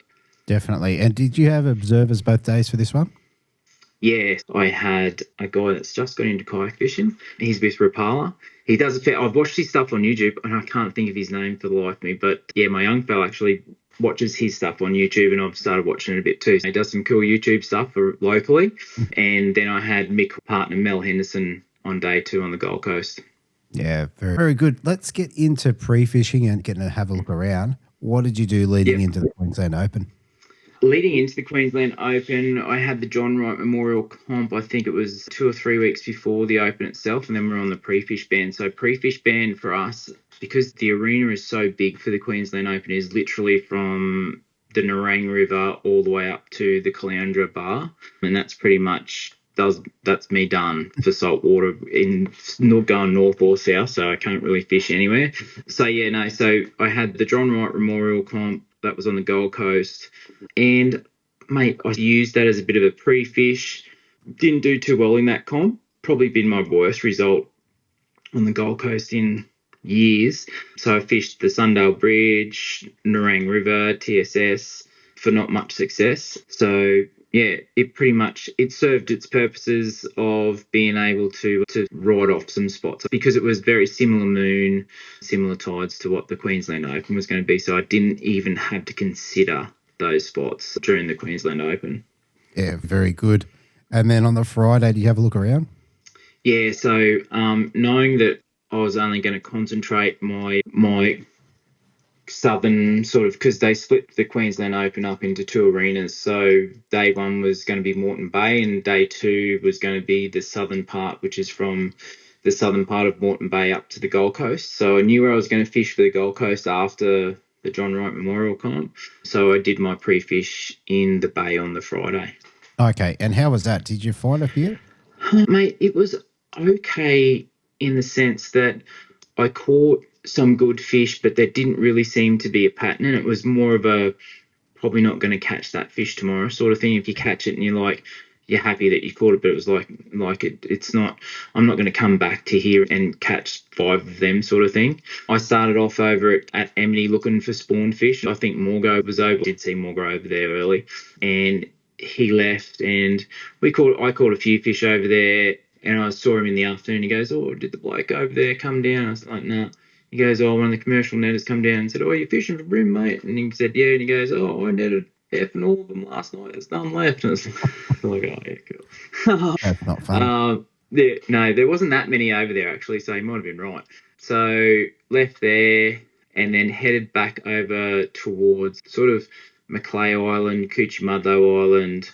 [SPEAKER 1] Definitely. And did you have observers both days for this one?
[SPEAKER 4] Yeah, I had a guy that's just got into kayak fishing. He's with Rapala. He does I've watched his stuff on YouTube and I can't think of his name for the life of me. But yeah, my young fella actually watches his stuff on YouTube and I've started watching it a bit too. He does some cool YouTube stuff locally. And then I had Mick partner Mel Henderson on day 2 on the Gold Coast.
[SPEAKER 1] Yeah, very, very good. Let's get into pre-fishing and getting to have a look around. What did you do leading into the Queensland Open?
[SPEAKER 4] Leading into the Queensland Open, I had the John Wright Memorial Comp. I think it was 2 or 3 weeks before the Open itself, and then we're on the pre-fish ban. So pre-fish ban for us, because the arena is so big for the Queensland Open, is literally from the Nerang River all the way up to the Caloundra Bar, and that's pretty much that's me done for saltwater in not going north or south, so I can't really fish anywhere. So yeah, no. So I had the John Wright Memorial Comp. That was on the Gold Coast. And, mate, I used that as a bit of a pre-fish. Didn't do too well in that comp. Probably been my worst result on the Gold Coast in years. So I fished the Sundale Bridge, Nerang River, TSS for not much success. So, yeah, it served its purposes of being able to ride off some spots because it was very similar moon, similar tides to what the Queensland Open was going to be. So I didn't even have to consider those spots during the Queensland Open.
[SPEAKER 1] Yeah, very good. And then on the Friday, do you have a look around?
[SPEAKER 4] Yeah, so knowing that I was only going to concentrate my southern sort of, because they split the Queensland Open up into 2 arenas. So day 1 was going to be Moreton Bay and day 2 was going to be the southern part, which is from the southern part of Moreton Bay up to the Gold Coast. So I knew where I was going to fish for the Gold Coast after the John Wright Memorial Comp. So I did my pre-fish in the bay on the Friday.
[SPEAKER 1] Okay, and how was that? Did you find a few?
[SPEAKER 4] Mate, it was okay in the sense that I caught some good fish, but there didn't really seem to be a pattern, and it was more of a probably not going to catch that fish tomorrow sort of thing. If you catch it and you're happy that you caught it, but it was it's not, I'm not going to come back to here and catch 5 of them sort of thing. I started off over at Amity looking for spawn fish. I think Morgo was over. I did see Morgo over there early, and he left, and I caught a few fish over there, and I saw him in the afternoon. He goes, "Oh, did the bloke over there come down?" I was like, "No." Nah. He goes, "Oh, one of the commercial netters come down and said, 'Oh, you're fishing for bream, mate?' And he said, 'Yeah.' And he goes, 'Oh, I netted F and all of them last night. There's none left.' And I was like, 'Oh, yeah, cool.'"
[SPEAKER 1] That's not fun.
[SPEAKER 4] No, there wasn't that many over there, actually, so he might have been right. So left there and then headed back over towards sort of Macleay Island, Coochie-Mudlow Island,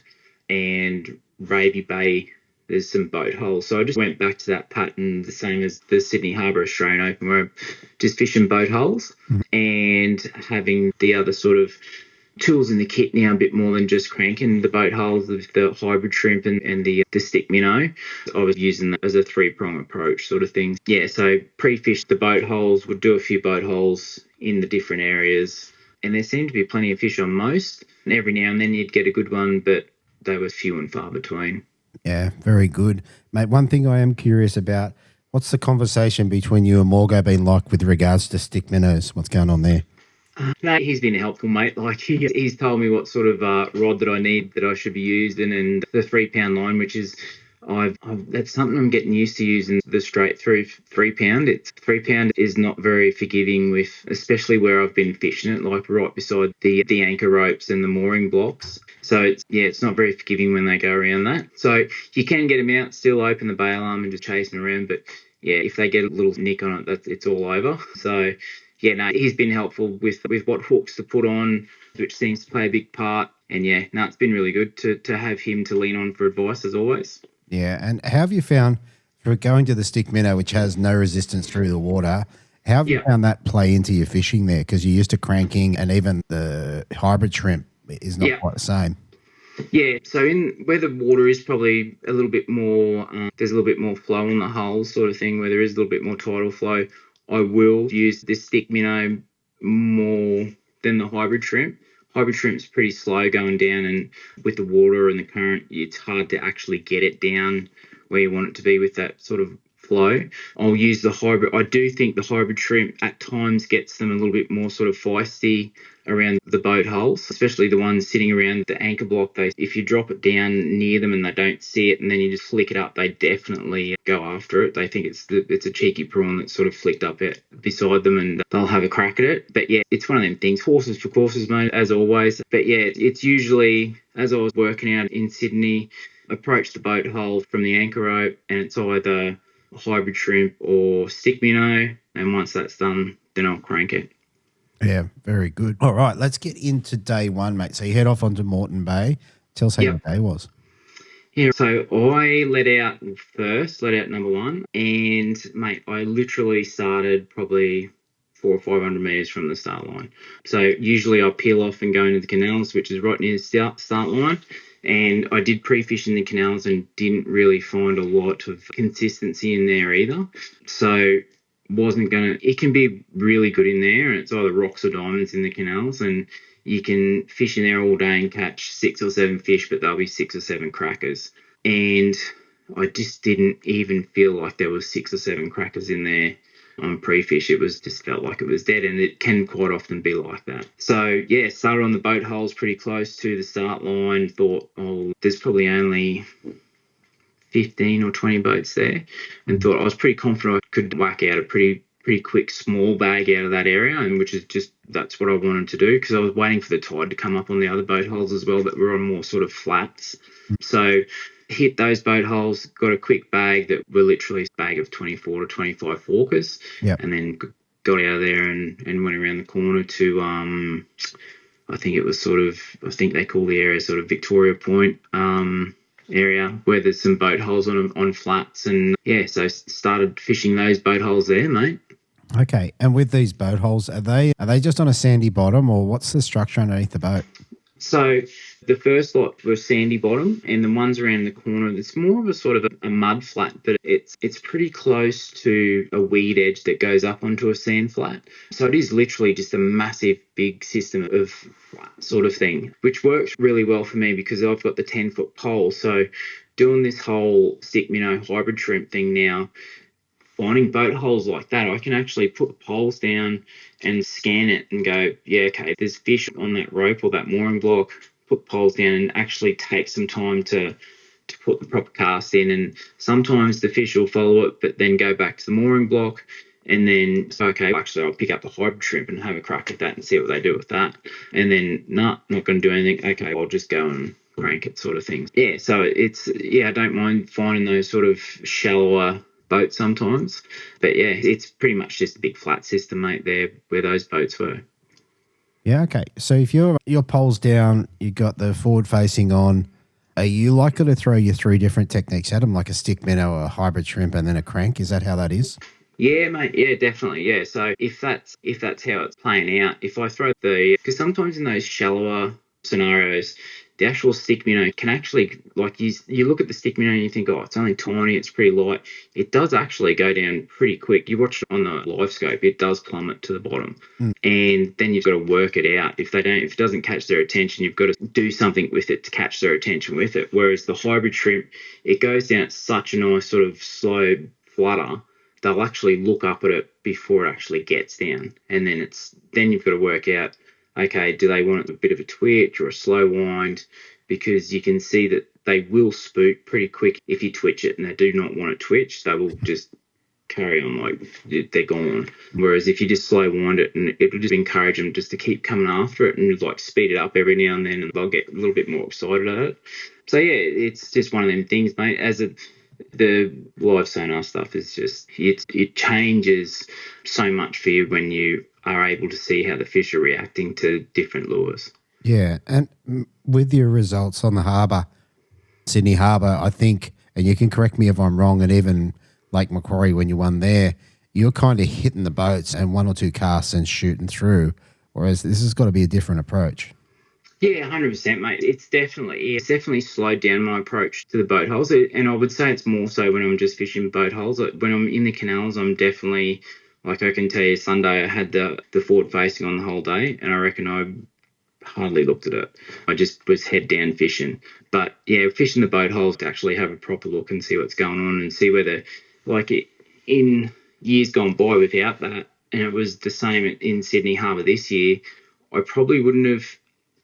[SPEAKER 4] and Raby Bay. There's some boat holes. So I just went back to that pattern, the same as the Sydney Harbour Australian Open, where I'm just fishing boat holes and having the other sort of tools in the kit now a bit more than just cranking the boat holes with the hybrid shrimp and the stick minnow. I was using that as a 3-prong approach sort of thing. Yeah, so pre-fish the boat holes, would do a few boat holes in the different areas, and there seemed to be plenty of fish on most. And every now and then you'd get a good one, but they were few and far between.
[SPEAKER 1] Yeah, very good. Mate, one thing I am curious about, what's the conversation between you and Morgo been like with regards to stick minnows? What's going on there?
[SPEAKER 4] No, he's been helpful, mate. Like he's told me what sort of rod that I need, that I should be using, and the 3 pound line, which is that's something I'm getting used to using, the straight through 3 pound. It's 3 pound is not very forgiving with, especially where I've been fishing it, like right beside the anchor ropes and the mooring blocks. So it's not very forgiving when they go around that. So you can get them out, still open the bail arm and just chasing around, but yeah, if they get a little nick on it, it's all over. So yeah, no, he's been helpful with what hooks to put on, which seems to play a big part. And yeah, no, it's been really good to have him to lean on for advice as always.
[SPEAKER 1] Yeah, and how have you found, for going to the stick minnow, which has no resistance through the water, how have you found that play into your fishing there? Because you're used to cranking, and even the hybrid shrimp is not quite the same.
[SPEAKER 4] Yeah, so in where the water is probably a little bit more, there's a little bit more flow on the holes, sort of thing, where there is a little bit more tidal flow, I will use this stick minnow more than the hybrid shrimp. Hybrid shrimp's pretty slow going down, and with the water and the current, it's hard to actually get it down where you want it to be with that sort of flow. I'll use the hybrid. I do think the hybrid shrimp at times gets them a little bit more sort of feisty around the boat holes, especially the ones sitting around the anchor block. If you drop it down near them and they don't see it and then you just flick it up, they definitely go after it. They think it's a cheeky prawn that's sort of flicked up beside them, and they'll have a crack at it. But yeah, it's one of them things. Horses for courses, mate, as always. But yeah, it's usually, as I was working out in Sydney, approach the boat hole from the anchor rope, and it's either hybrid shrimp or stick minnow, and once that's done, then I'll crank it.
[SPEAKER 1] Yeah, very good. All right, let's get into day one, mate. So you head off onto Moreton Bay. Tell us how your day was.
[SPEAKER 4] Yeah, so I let out number one, and mate, I literally started probably 400 or 500 metres from the start line. So usually I peel off and go into the canals, which is right near the start line. And I did pre-fish in the canals and didn't really find a lot of consistency in there either. So it can be really good in there, and it's either rocks or diamonds in the canals, and you can fish in there all day and catch 6 or 7 fish, but there'll be 6 or 7 crackers. And I just didn't even feel like there was 6 or 7 crackers in there on pre-fish. It just felt like it was dead, and it can quite often be like that. So yeah, started on the boat holes pretty close to the start line, thought, there's probably only 15 or 20 boats there, and thought I was pretty confident I could whack out a pretty quick small bag out of that area, and that's what I wanted to do, because I was waiting for the tide to come up on the other boat holes as well that were on more sort of flats. So hit those boat holes, got a quick bag that were literally a bag of 24 to 25 forkers, and then got out of there and went around the corner to I think they call the area sort of Victoria Point area, where there's some boat holes on flats, and so started fishing those boat holes there, mate.
[SPEAKER 1] Okay, and with these boat holes, are they just on a sandy bottom, or what's the structure underneath the boat?
[SPEAKER 4] So the first lot were sandy bottom, and the ones around the corner, it's more of a sort of a mud flat, but it's pretty close to a weed edge that goes up onto a sand flat. So it is literally just a massive big system of flat sort of thing, which works really well for me because I've got the 10-foot pole. So doing this whole stick minnow hybrid shrimp thing now, finding boat holes like that, I can actually put the poles down and scan it and go, yeah, okay, there's fish on that rope or that mooring block, put the poles down and actually take some time to put the proper cast in. And sometimes the fish will follow it, but then go back to the mooring block. And then, okay, actually, I'll pick up the hybrid shrimp and have a crack at that and see what they do with that. And then, not going to do anything. Okay, I'll just go and crank it, sort of thing. Yeah, so I don't mind finding those sort of shallower boats sometimes, but yeah, it's pretty much just a big flat system, mate, there where those boats were.
[SPEAKER 1] Yeah, okay. So if your pole's down, you got the forward facing on, are you likely to throw your 3 different techniques at them, like a stick minnow, a hybrid shrimp, and then a crank? Is that how that is?
[SPEAKER 4] Yeah, mate. Yeah, definitely. Yeah. So if that's how it's playing out, if I throw because sometimes in those shallower scenarios, the actual stick minnow can actually, like, you look at the stick minnow and you think, oh, it's only tiny, it's pretty light. It does actually go down pretty quick. You watch it on the live scope, it does plummet to the bottom. And then you've got to work it out. If it doesn't catch their attention, you've got to do something with it to catch their attention with it. Whereas the hybrid shrimp, it goes down at such a nice sort of slow flutter they'll actually look up at it before it actually gets down. And then you've got to work out, okay, do they want a bit of a twitch or a slow wind? Because you can see that they will spook pretty quick if you twitch it, and they do not want to twitch. They will just carry on like they're gone. Whereas if you just slow wind it, and it'll just encourage them just to keep coming after it and like speed it up every now and then, and they'll get a little bit more excited at it. So yeah, it's just one of them things, mate. The live sonar stuff is just it changes so much for you when you are able to see how the fish are reacting to different lures.
[SPEAKER 1] Yeah, and with your results on the harbour, Sydney Harbour, I think, and you can correct me if I'm wrong, and even Lake Macquarie when you won there, you're kind of hitting the boats and 1 or 2 casts and shooting through, whereas this has got to be a different approach.
[SPEAKER 4] Yeah, 100%, mate. It's definitely slowed down my approach to the boat holes, and I would say it's more so when I'm just fishing boat holes. Like when I'm in the canals, I'm definitely, like I can tell you, Sunday I had the forward facing on the whole day, and I reckon I hardly looked at it. I just was head down fishing. But yeah, fishing the boat holes to actually have a proper look and see what's going on and see whether, like in years gone by without that, and it was the same in Sydney Harbour this year, I probably wouldn't have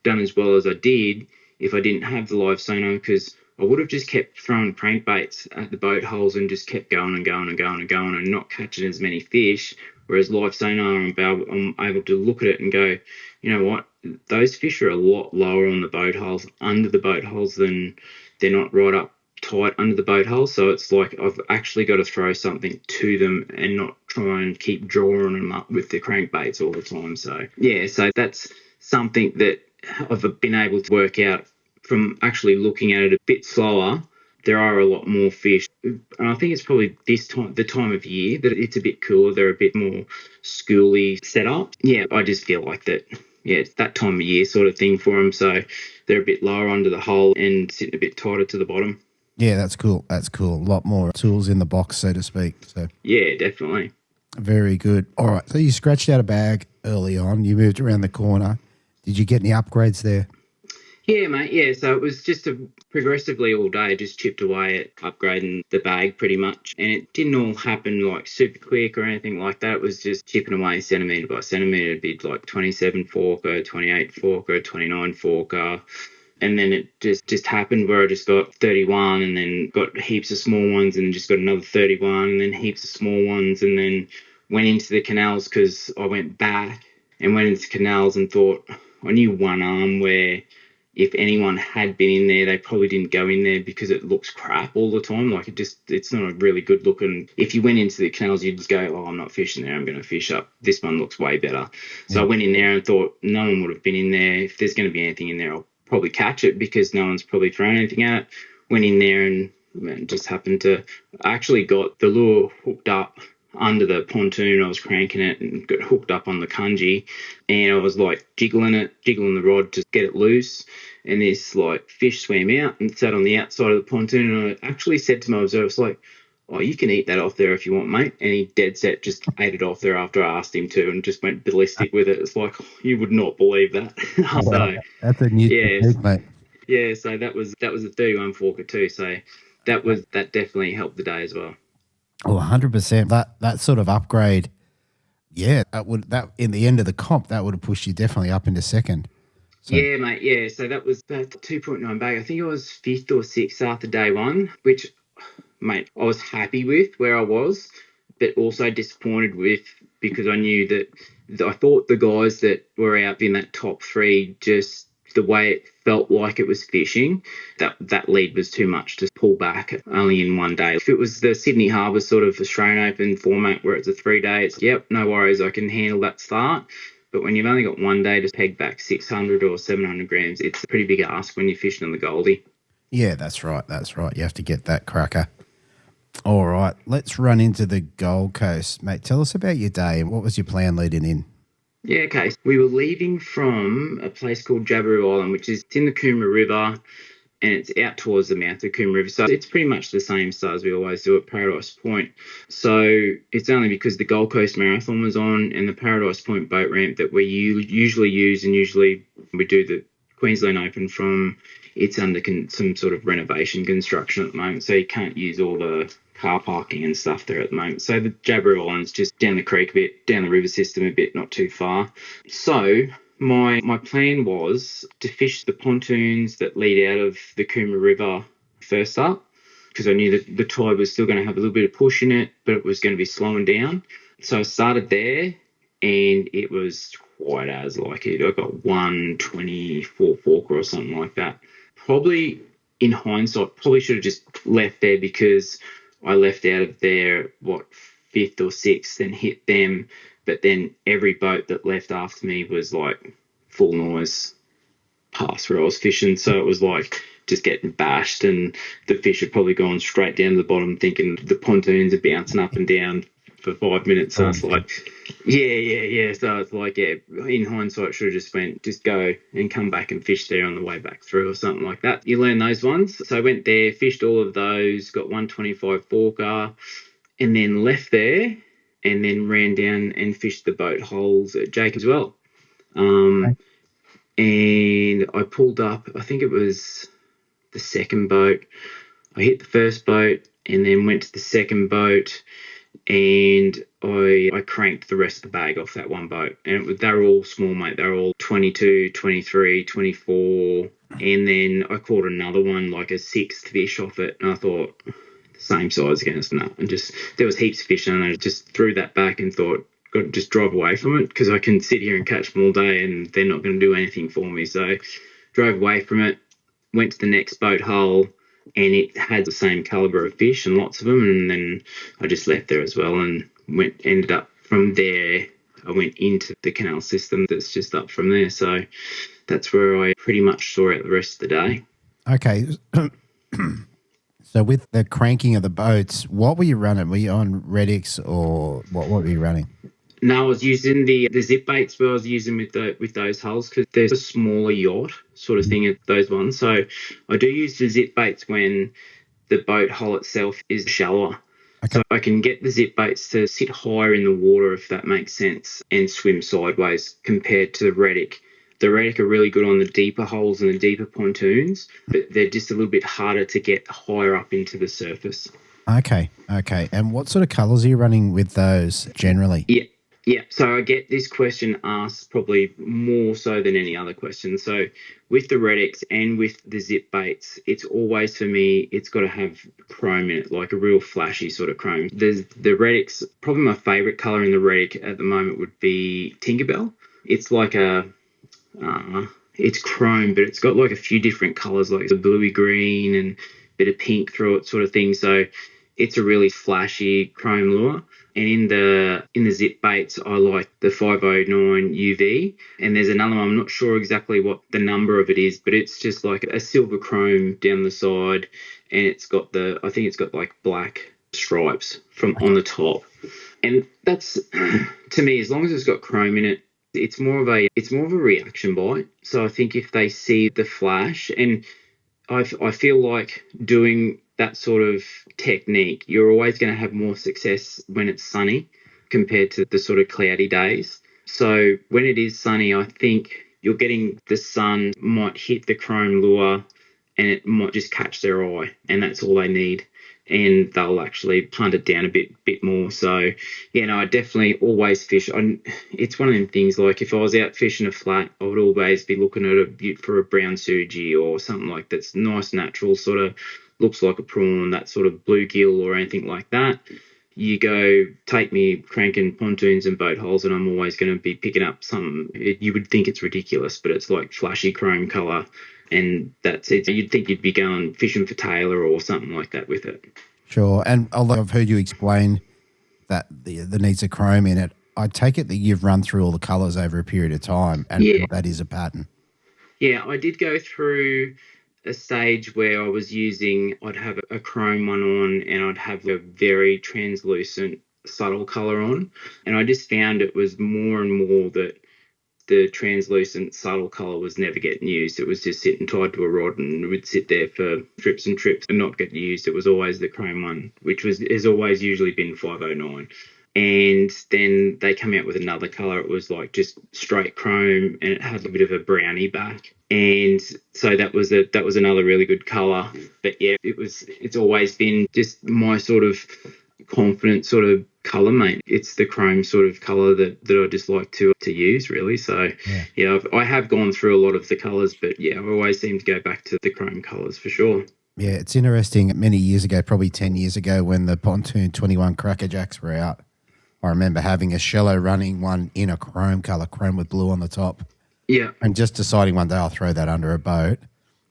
[SPEAKER 4] done as well as I did if I didn't have the live sonar, because I would have just kept throwing crankbaits at the boat holes and just kept going and going and going and going and not catching as many fish. Whereas live sonar, I'm able to look at it and go, you know what, those fish are a lot lower on the boat holes, under the boat holes, than they're not right up tight under the boat hole. So it's like I've actually got to throw something to them and not try and keep drawing them up with the crankbaits all the time. So yeah, so that's something that I've been able to work out from actually looking at it a bit slower. There are a lot more fish, and I think it's probably the time of year that it's a bit cooler. They're a bit more schooly set up. Yeah, I just feel like that. Yeah, it's that time of year sort of thing for them. So they're a bit lower under the hole and sitting a bit tighter to the bottom.
[SPEAKER 1] Yeah, that's cool. That's cool. A lot more tools in the box, so to speak. So
[SPEAKER 4] yeah, definitely.
[SPEAKER 1] Very good. All right. So you scratched out a bag early on. You moved around the corner. Did you get any upgrades there?
[SPEAKER 4] Yeah, mate. Yeah, so it was just progressively all day, just chipped away at upgrading the bag pretty much. And it didn't all happen like super quick or anything like that. It was just chipping away centimetre by centimetre. It'd be like 27 forker, 28 forker, 29 forker. And then it just happened where I just got 31 and then got heaps of small ones and just got another 31 and then heaps of small ones, and then went into the canals because I went back and went into canals and thought I knew one arm where if anyone had been in there, they probably didn't go in there because it looks crap all the time. Like it's not a really good look. And if you went into the canals, you'd just go, oh, I'm not fishing there. I'm going to fish up. This one looks way better. So I went in there and thought no one would have been in there. If there's going to be anything in there, I'll probably catch it because no one's probably thrown anything at it. Went in there and just happened to actually got the lure hooked up under the pontoon. I was cranking it and got hooked up on the kunji, and I was like jiggling the rod to get it loose, and this like fish swam out and sat on the outside of the pontoon, and I actually said to my observer, like, oh, you can eat that off there if you want, mate. And he dead set just ate it off there after I asked him to, and just went ballistic with it. It's like, oh, you would not believe that. So
[SPEAKER 1] that's a new technique, mate.
[SPEAKER 4] Yeah, so that was a 31 forker too. So that definitely helped the day as well.
[SPEAKER 1] Oh, 100%. That sort of upgrade, yeah, that in the end of the comp, that would have pushed you definitely up into second.
[SPEAKER 4] So. Yeah, mate, yeah. So that was that 2.9 bag. I think it was 5th or 6th after day one, which, mate, I was happy with where I was, but also disappointed with because I knew that I thought the guys that were out in that top 3, just the way it felt like it was fishing, that lead was too much to pull back only in one day. If it was the Sydney Harbour sort of Australian Open format where it's a 3-day, it's, yep, no worries, I can handle that start. But when you've only got one day to peg back 600 or 700 grams, it's a pretty big ask when you're fishing on the Goldie.
[SPEAKER 1] Yeah, that's right. That's right. You have to get that cracker. All right, let's run into the Gold Coast. Mate, tell us about your day and what was your plan leading in?
[SPEAKER 4] Yeah, okay. We were leaving from a place called Jabiru Island, which is in the Coomera River, and it's out towards the mouth of the Coomera River. So it's pretty much the same start as we always do at Paradise Point. So it's only because the Gold Coast Marathon was on and the Paradise Point boat ramp that we usually use, and usually we do the Queensland Open from, it's under some sort of renovation construction at the moment, so you can't use all the car parking and stuff there at the moment. So the Jabiru Island's just down the creek a bit, down the river system a bit, not too far. So my plan was to fish the pontoons that lead out of the Coomera River first up, because I knew that the tide was still going to have a little bit of push in it, but it was going to be slowing down. So I started there, and it was quite as like it. I got 124 forker or something like that. Probably, in hindsight, probably should have just left there, because I left out of there, fifth or sixth, and hit them. But then every boat that left after me was like full noise past where I was fishing. So it was like just getting bashed, and the fish had probably gone straight down to the bottom, thinking the pontoons are bouncing up and down for 5 minutes. So it's like, yeah. So it's like, in hindsight, should have just go and come back and fish there on the way back through or something like that. You learn those ones. So I went there, fished all of those, got 125 forker, and then left there, and then ran down and fished the boat holes at Jake as well. And I pulled up, I think it was the second boat. I hit the first boat and then went to the second boat, and I cranked the rest of the bag off that one boat. And they were all small, mate. They were all 22, 23, 24. And then I caught another one, like a sixth fish off it. And I thought, same size again, and just, there was heaps of fish, and I just threw that back and thought, got to just drive away from it, because I can sit here and catch them all day and they're not going to do anything for me. So drove away from it, went to the next boat hole, and it had the same calibre of fish and lots of them. And then I just left there as well, and ended up from there. I went into the canal system that's just up from there. So that's where I pretty much saw out the rest of the day.
[SPEAKER 1] Okay. So with the cranking of the boats, what were you running? Were you on Reddix, or what were you running?
[SPEAKER 4] No, I was using the zip baits where I was using with those hulls, because there's a smaller yacht sort of thing at those ones. So I do use the zip baits when the boat hull itself is shallower. Okay. So I can get the zip baits to sit higher in the water, if that makes sense, and swim sideways compared to the Reddick. The Reddick are really good on the deeper holes and the deeper pontoons, but they're just a little bit harder to get higher up into the surface.
[SPEAKER 1] Okay. And what sort of colours are you running with those generally?
[SPEAKER 4] Yeah. So I get this question asked probably more so than any other question. So with the Reddicks and with the zip baits, it's always, for me, it's got to have chrome in it, like a real flashy sort of chrome. The Reddicks, probably my favourite colour in the Reddick at the moment would be Tinkerbell. It's like it's chrome, but it's got like a few different colours, like the bluey green and a bit of pink through it, sort of thing. So it's a really flashy chrome lure. And in the zip baits, I like the 509 UV. And there's another one, I'm not sure exactly what the number of it is, but it's just like a silver chrome down the side, and it's got I think it's got like black stripes from on the top. And that's, to me, as long as it's got chrome in it, it's more of a reaction bite. So I think if they see the flash, and I feel like doing that sort of technique, you're always going to have more success when it's sunny compared to the sort of cloudy days. So when it is sunny, I think you're getting the sun might hit the chrome lure, and it might just catch their eye, and that's all they need. And they'll actually hunt it down a bit more. So, I definitely always fish. It's one of them things, like if I was out fishing a flat, I would always be looking at a butte for a brown sujie or something like that's nice, natural, sort of looks like a prawn, that sort of bluegill or anything like that. You go take me cranking pontoons and boat holes, and I'm always going to be picking up something. You would think it's ridiculous, but it's like flashy chrome colour. And that's it. You'd think you'd be going fishing for Taylor or something like that with it.
[SPEAKER 1] Sure. And although I've heard you explain that the needs of chrome in it, I take it that you've run through all the colours over a period of time, and that is a pattern. Yeah,
[SPEAKER 4] I did go through a stage where I'd have a chrome one on, and I'd have a very translucent, subtle colour on. And I just found it was more and more that the translucent subtle colour was never getting used. It was just sitting tied to a rod, and it would sit there for trips and trips and not get used. It was always the chrome one, which has always usually been 509. And then they come out with another colour. It was like just straight chrome, and it had a bit of a brownie back. And so that was another really good colour. But yeah, it's always been just my sort of confident sort of colour, mate. It's the chrome sort of colour that I just like to use, really. So yeah, I have gone through a lot of the colours, but yeah, I always seem to go back to the chrome colours for sure.
[SPEAKER 1] Yeah, it's interesting. Many years ago, probably 10 years ago, when the Pontoon 21 Crackerjacks were out, I remember having a shallow running one in a chrome colour, chrome with blue on the top.
[SPEAKER 4] Yeah.
[SPEAKER 1] And just deciding one day I'll throw that under a boat.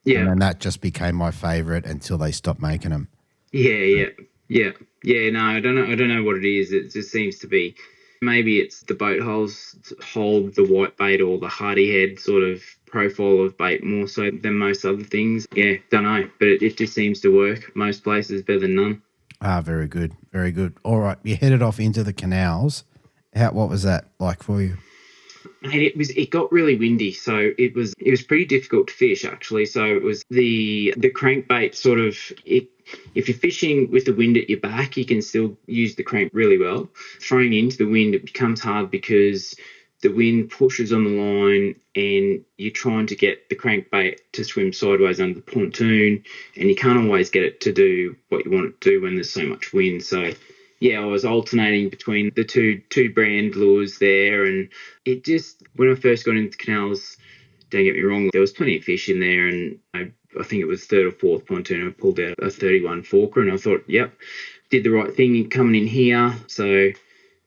[SPEAKER 4] Yeah.
[SPEAKER 1] And then that just became my favourite until they stopped making them.
[SPEAKER 4] Yeah. No, I don't know what it is. It just seems to be, maybe it's the boat holes hold the white bait or the hardy head sort of profile of bait more so than most other things. Yeah, don't know, but it just seems to work most places better than none.
[SPEAKER 1] Ah, very good, very good. All right, you headed off into the canals. What was that like for you?
[SPEAKER 4] It got really windy, so it was pretty difficult to fish actually. So it was the crankbait sort of it. If you're fishing with the wind at your back, you can still use the crank really well. Throwing into the wind, it becomes hard because the wind pushes on the line and you're trying to get the crankbait to swim sideways under the pontoon, and you can't always get it to do what you want it to do when there's so much wind. So yeah, I was alternating between the two brand lures there, and it just, when I first got into the canals, don't get me wrong, there was plenty of fish in there, and I think it was third or fourth pontoon, I pulled out a 31 forker, and I thought, yep, did the right thing coming in here. So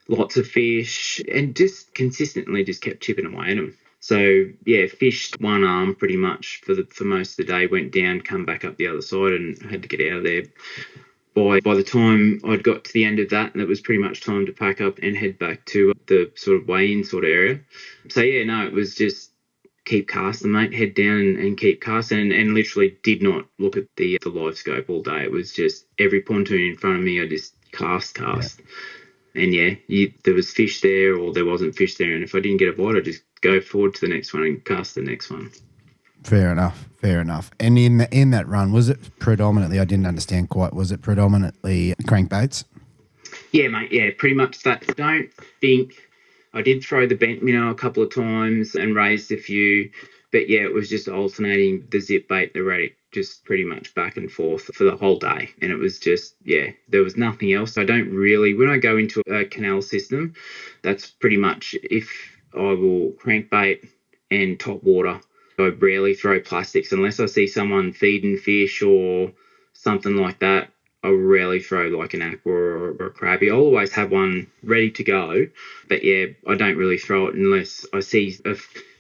[SPEAKER 4] lots of fish, and just consistently just kept chipping away at them. So yeah, fished one arm pretty much for most of the day, went down, come back up the other side, and had to get out of there. By the time I'd got to the end of that, and it was pretty much time to pack up and head back to the sort of weigh-in sort of area. So yeah, no, it was just keep casting, mate, head down and keep casting, and literally did not look at the live scope all day. It was just every pontoon in front of me, I just cast. Yeah. And yeah, there was fish there or there wasn't fish there, and if I didn't get a bite, I'd just go forward to the next one and cast the next one.
[SPEAKER 1] Fair enough. And in that run, was it predominantly, I didn't understand quite, was it predominantly crankbaits?
[SPEAKER 4] Yeah, mate, yeah, pretty much that. I don't think, I did throw the bent minnow a couple of times and raised a few, but yeah, it was just alternating the zip bait, the radic, just pretty much back and forth for the whole day. And it was just, yeah, there was nothing else. I don't really, when I go into a canal system, that's pretty much, if I will crankbait and top water, I rarely throw plastics unless I see someone feeding fish or something like that. I rarely throw like an aqua or a crabby. I'll always have one ready to go, but yeah, I don't really throw it unless I see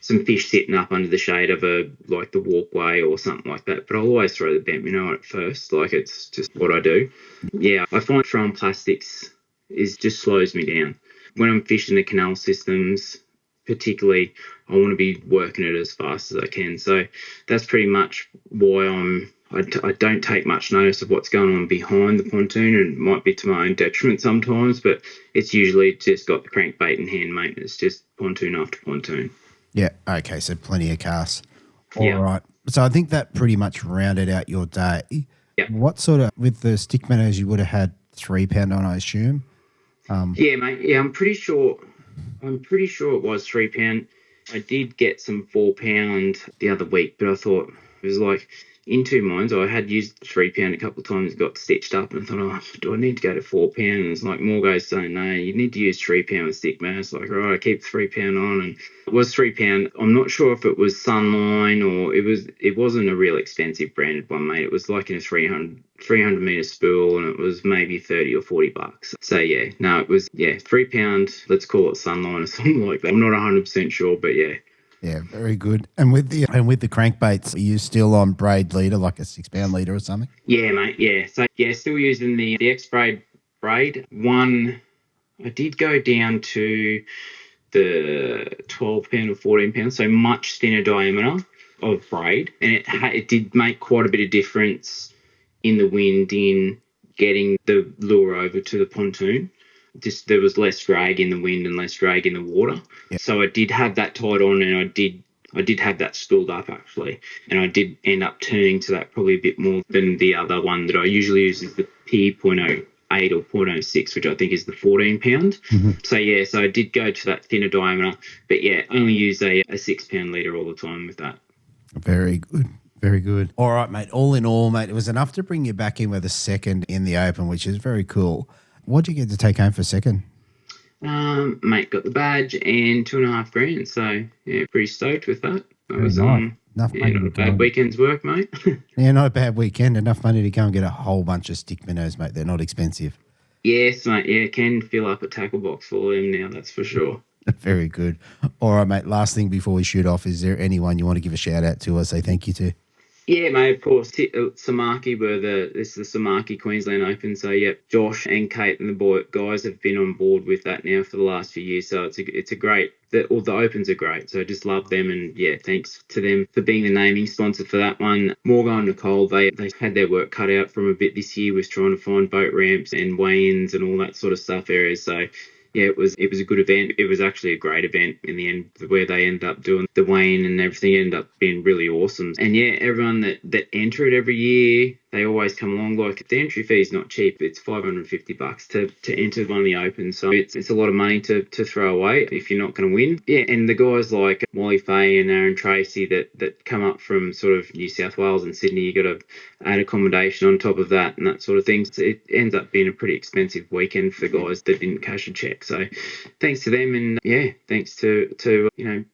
[SPEAKER 4] some fish sitting up under the shade of like the walkway or something like that. But I'll always throw the bent minnow at first, like it's just what I do. Yeah, I find throwing plastics just slows me down. When I'm fishing the canal systems, particularly, I want to be working it as fast as I can. So that's pretty much why I don't take much notice of what's going on behind the pontoon, and it might be to my own detriment sometimes, but it's usually just got the crankbait in hand, mate. It's just pontoon after pontoon.
[SPEAKER 1] Yeah, okay, so plenty of casts. All
[SPEAKER 4] yeah.
[SPEAKER 1] right. So I think that pretty much rounded out your day.
[SPEAKER 4] Yeah.
[SPEAKER 1] What sort of, with the stick minnows, you would have had 3 pound on, I assume?
[SPEAKER 4] Yeah, mate. Yeah, I'm pretty sure it was 3 pound. I did get some 4 pound the other week, but I thought it was like in two minds. I had used 3 pound a couple of times, got stitched up, and I thought, oh, do I need to go to 4 pound? And it's like more guys saying, no, you need to use 3 pound with stick man. It's like, all right, I keep 3 pound on, and it was 3 pound. I'm not sure if it was Sunline or it wasn't a real expensive branded one, mate. It was like in a 300 meter spool, and it was maybe $30 or $40. So yeah, no, it was 3 pound. Let's call it Sunline or something like that. I'm not 100% sure, but yeah.
[SPEAKER 1] Yeah, very good. And with the crankbaits, are you still on braid leader, like a 6 pound leader or something?
[SPEAKER 4] Yeah, mate. Yeah. So yeah, still using the X-braid braid. One, I did go down to the 12 pound or 14 pound, so much thinner diameter of braid, and it did make quite a bit of difference in the wind in getting the lure over to the pontoon. Just there was less drag in the wind and less drag in the water. Yeah. So I did have that tied on, and I did have that spooled up actually, and I did end up turning to that probably a bit more than the other one that I usually use is the EP212 .8 or .06, which I think is the 14 pound. So yeah, so I did go to that thinner diameter, but yeah, only use a 6 pound leader all the time with that.
[SPEAKER 1] Very good. Very good. All right, mate. All in all, mate, it was enough to bring you back in with a second in the Open, which is very cool. What did you get to take home for second?
[SPEAKER 4] Mate got the badge and $2.5 grand. So yeah, pretty stoked with that. That was
[SPEAKER 1] nice. Enough
[SPEAKER 4] yeah,
[SPEAKER 1] money
[SPEAKER 4] not
[SPEAKER 1] to
[SPEAKER 4] a bad weekend's work, mate.
[SPEAKER 1] Yeah, not a bad weekend. Enough money to go and get a whole bunch of stick minnows, mate. They're not expensive.
[SPEAKER 4] Yes, mate. Yeah, can fill up a tackle box for them now. That's for sure.
[SPEAKER 1] Very good. All right, mate. Last thing before we shoot off, is there anyone you want to give a shout out to or say thank you to?
[SPEAKER 4] Yeah, mate, of course. Samaki this is the Samaki Queensland Open. So, yep, Josh and Kate and the guys have been on board with that now for the last few years. So it's a great, the Opens are great. So I just love them. And yeah, thanks to them for being the naming sponsor for that one. Morgan and Nicole, they had their work cut out from a bit this year with trying to find boat ramps and weigh-ins and all that sort of stuff areas. So yeah, it was a good event. It was actually a great event in the end, where they ended up doing the weigh-in and everything ended up being really awesome. And yeah, everyone that enter it every year, they always come along. Like, the entry fee is not cheap. It's $550 to enter one of the Opens. So it's a lot of money to throw away if you're not going to win. Yeah, and the guys like Wally Fay and Aaron Tracy that come up from sort of New South Wales and Sydney, you got to add accommodation on top of that and that sort of thing. So it ends up being a pretty expensive weekend for guys that didn't cash a check. So thanks to them, and yeah, thanks to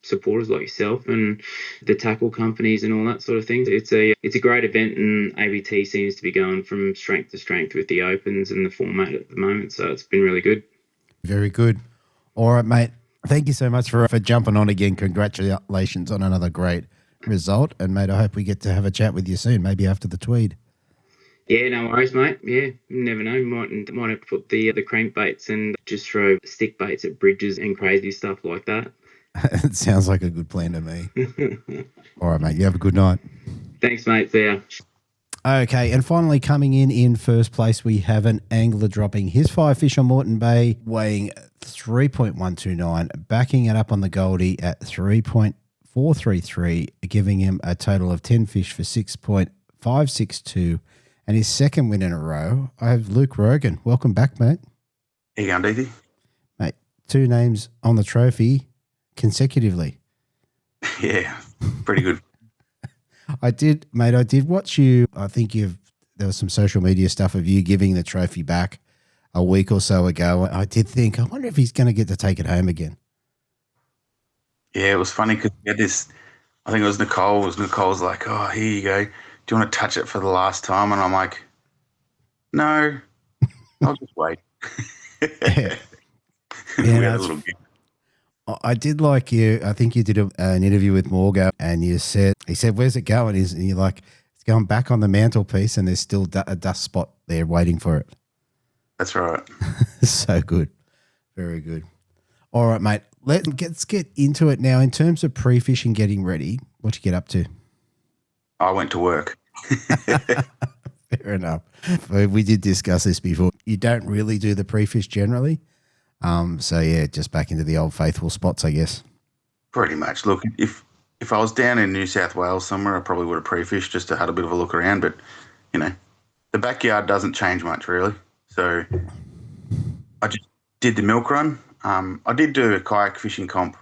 [SPEAKER 4] supporters like yourself and the tackle companies and all that sort of thing. It's a great event, and ABT seems to be going from strength to strength with the Opens and the format at the moment. So it's been really good.
[SPEAKER 1] Very good. All right, mate. Thank you so much for jumping on again. Congratulations on another great result. And, mate, I hope we get to have a chat with you soon, maybe after the Tweed.
[SPEAKER 4] Yeah, no worries, mate. Yeah, you never know. Might have to put the crankbaits and just throw stick baits at bridges and crazy stuff like that.
[SPEAKER 1] It sounds like a good plan to me. All right, mate. You have a good night.
[SPEAKER 4] Thanks, mate. See ya.
[SPEAKER 1] Okay, and finally coming in first place, we have an angler dropping his 5 fish on Moreton Bay, weighing 3.129, backing it up on the Goldie at 3.433, giving him a total of 10 fish for 6.562, and his second win in a row. I have Luke Rogan. Welcome back, mate.
[SPEAKER 5] How you going, Davey?
[SPEAKER 1] Mate, 2 names on the trophy consecutively.
[SPEAKER 5] Yeah, pretty good.
[SPEAKER 1] I did watch you. I think there was some social media stuff of you giving the trophy back a week or so ago. I did think, I wonder if he's going to get to take it home again.
[SPEAKER 5] Yeah, it was funny because we had this, I think it was Nicole. Nicole's like, oh, here you go. Do you want to touch it for the last time? And I'm like, no, I'll just wait.
[SPEAKER 1] Yeah,
[SPEAKER 5] We had a little bit.
[SPEAKER 1] I did like you. I think you did an interview with Morgan, and he said, where's it going? And you're like, it's going back on the mantelpiece, and there's still a dust spot there waiting for it.
[SPEAKER 5] That's right.
[SPEAKER 1] So good. Very good. All right, mate. Let's get into it now. In terms of pre-fishing, getting ready, what you get up to?
[SPEAKER 5] I went to work.
[SPEAKER 1] Fair enough. We did discuss this before. You don't really do the pre-fish generally. So yeah, just back into the old faithful spots, I guess.
[SPEAKER 5] Pretty much. Look, if I was down in New South Wales somewhere, I probably would have pre-fished just to have a bit of a look around. But, the backyard doesn't change much really. So I just did the milk run. I did do a kayak fishing comp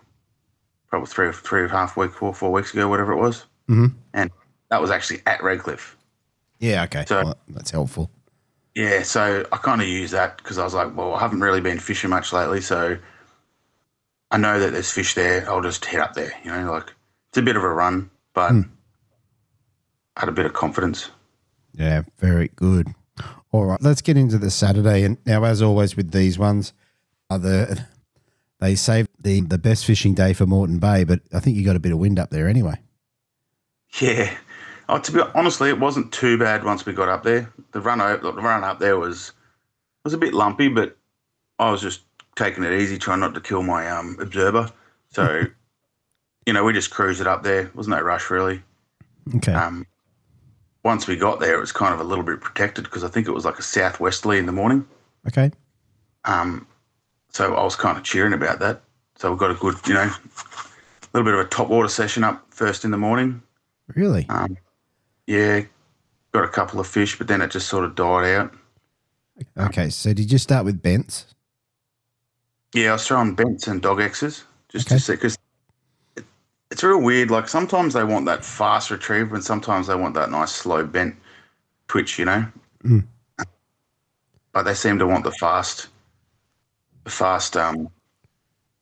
[SPEAKER 5] probably 3.5 weeks, 4 weeks ago, whatever it was.
[SPEAKER 1] Mm-hmm.
[SPEAKER 5] And that was actually at Redcliffe.
[SPEAKER 1] Yeah, okay.
[SPEAKER 5] So,
[SPEAKER 1] well, that's helpful.
[SPEAKER 5] Yeah, so I kind of use that because I was like, well, I haven't really been fishing much lately, so I know that there's fish there. I'll just head up there, it's a bit of a run, but I had a bit of confidence.
[SPEAKER 1] Yeah, very good. All right, let's get into the Saturday. And now, as always with these ones, they save the best fishing day for Moreton Bay, but I think you got a bit of wind up there anyway.
[SPEAKER 5] Yeah. Oh, honestly, it wasn't too bad once we got up there. The run up there was a bit lumpy, but I was just taking it easy, trying not to kill my observer. So, we just cruised it up there. Wasn't no rush really.
[SPEAKER 1] Okay.
[SPEAKER 5] Once we got there, it was kind of a little bit protected because I think it was like a southwesterly in the morning.
[SPEAKER 1] Okay.
[SPEAKER 5] So I was kind of cheering about that. So we got a good, a little bit of a top water session up first in the morning.
[SPEAKER 1] Really?
[SPEAKER 5] Yeah, got a couple of fish, but then it just sort of died out.
[SPEAKER 1] Okay, so did you start with bents?
[SPEAKER 5] Yeah, I was throwing bents and dog X's just
[SPEAKER 1] Okay.
[SPEAKER 5] to see, because it's real weird. Like sometimes they want that fast retrieve and sometimes they want that nice slow bent twitch, you know?
[SPEAKER 1] Mm.
[SPEAKER 5] But they seem to want the fast,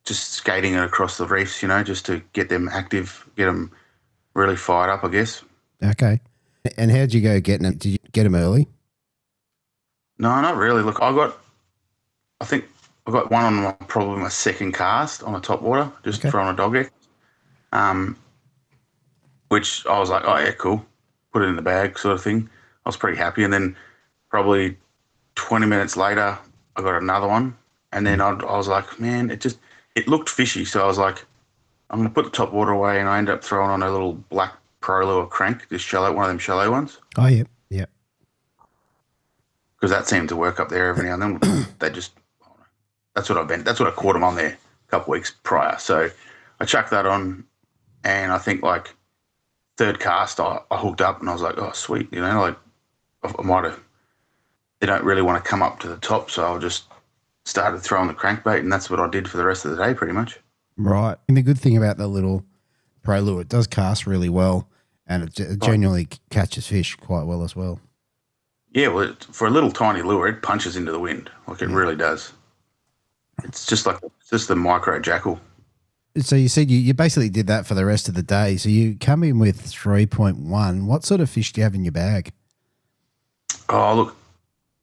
[SPEAKER 5] just skating it across the reefs, you know, just to get them active, get them really fired up, I guess.
[SPEAKER 1] Okay. And how'd you go getting them? Did you get them early?
[SPEAKER 5] No, not really. Look, I think I got one on probably my second cast on a top water, just throwing a dog X. Which I was like, oh yeah, cool. Put it in the bag sort of thing. I was pretty happy. And then probably 20 minutes later, I got another one. And then I was like, man, it looked fishy. So I was like, I'm going to put the top water away. And I ended up throwing on a little black pro lure crank, this shallow, one of them shallow ones.
[SPEAKER 1] Oh, yeah. Yeah.
[SPEAKER 5] Because that seemed to work up there every now and then. That's what I caught them on there a couple of weeks prior. So I chucked that on. And I think like third cast, I hooked up and I was like, oh, sweet. You know, like I might have, they don't really want to come up to the top. So I just started throwing the crankbait and that's what I did for the rest of the day pretty much.
[SPEAKER 1] Right. And the good thing about the little pro lure, it does cast really well and it genuinely catches fish quite well as well.
[SPEAKER 5] Yeah, well, for a little tiny lure, it punches into the wind. Like it really does. It's just the micro jackal.
[SPEAKER 1] So you said you basically did that for the rest of the day. So you come in with 3.1. What sort of fish do you have in your bag?
[SPEAKER 5] Oh, look,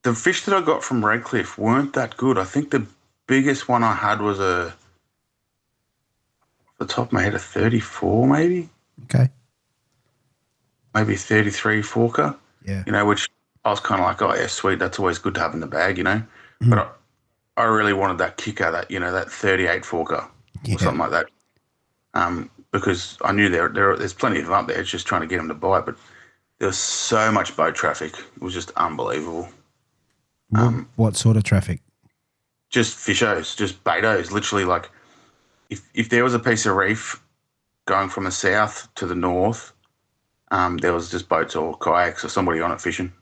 [SPEAKER 5] the fish that I got from Redcliffe weren't that good. I think the biggest one I had was off the top of my head, a 34 maybe.
[SPEAKER 1] Okay.
[SPEAKER 5] Maybe 33 forker.
[SPEAKER 1] Yeah.
[SPEAKER 5] You know, which I was kind of like, oh, yeah, sweet. That's always good to have in the bag, you know. Mm. But I really wanted that kicker, that 38 forker or something like that. Because I knew there's plenty of them up there. It's just trying to get them to bite. But there was so much boat traffic. It was just unbelievable.
[SPEAKER 1] What sort of traffic?
[SPEAKER 5] Just fishos, just betos. Literally, like, if there was a piece of reef going from the south to the north, there was just boats or kayaks or somebody on it fishing.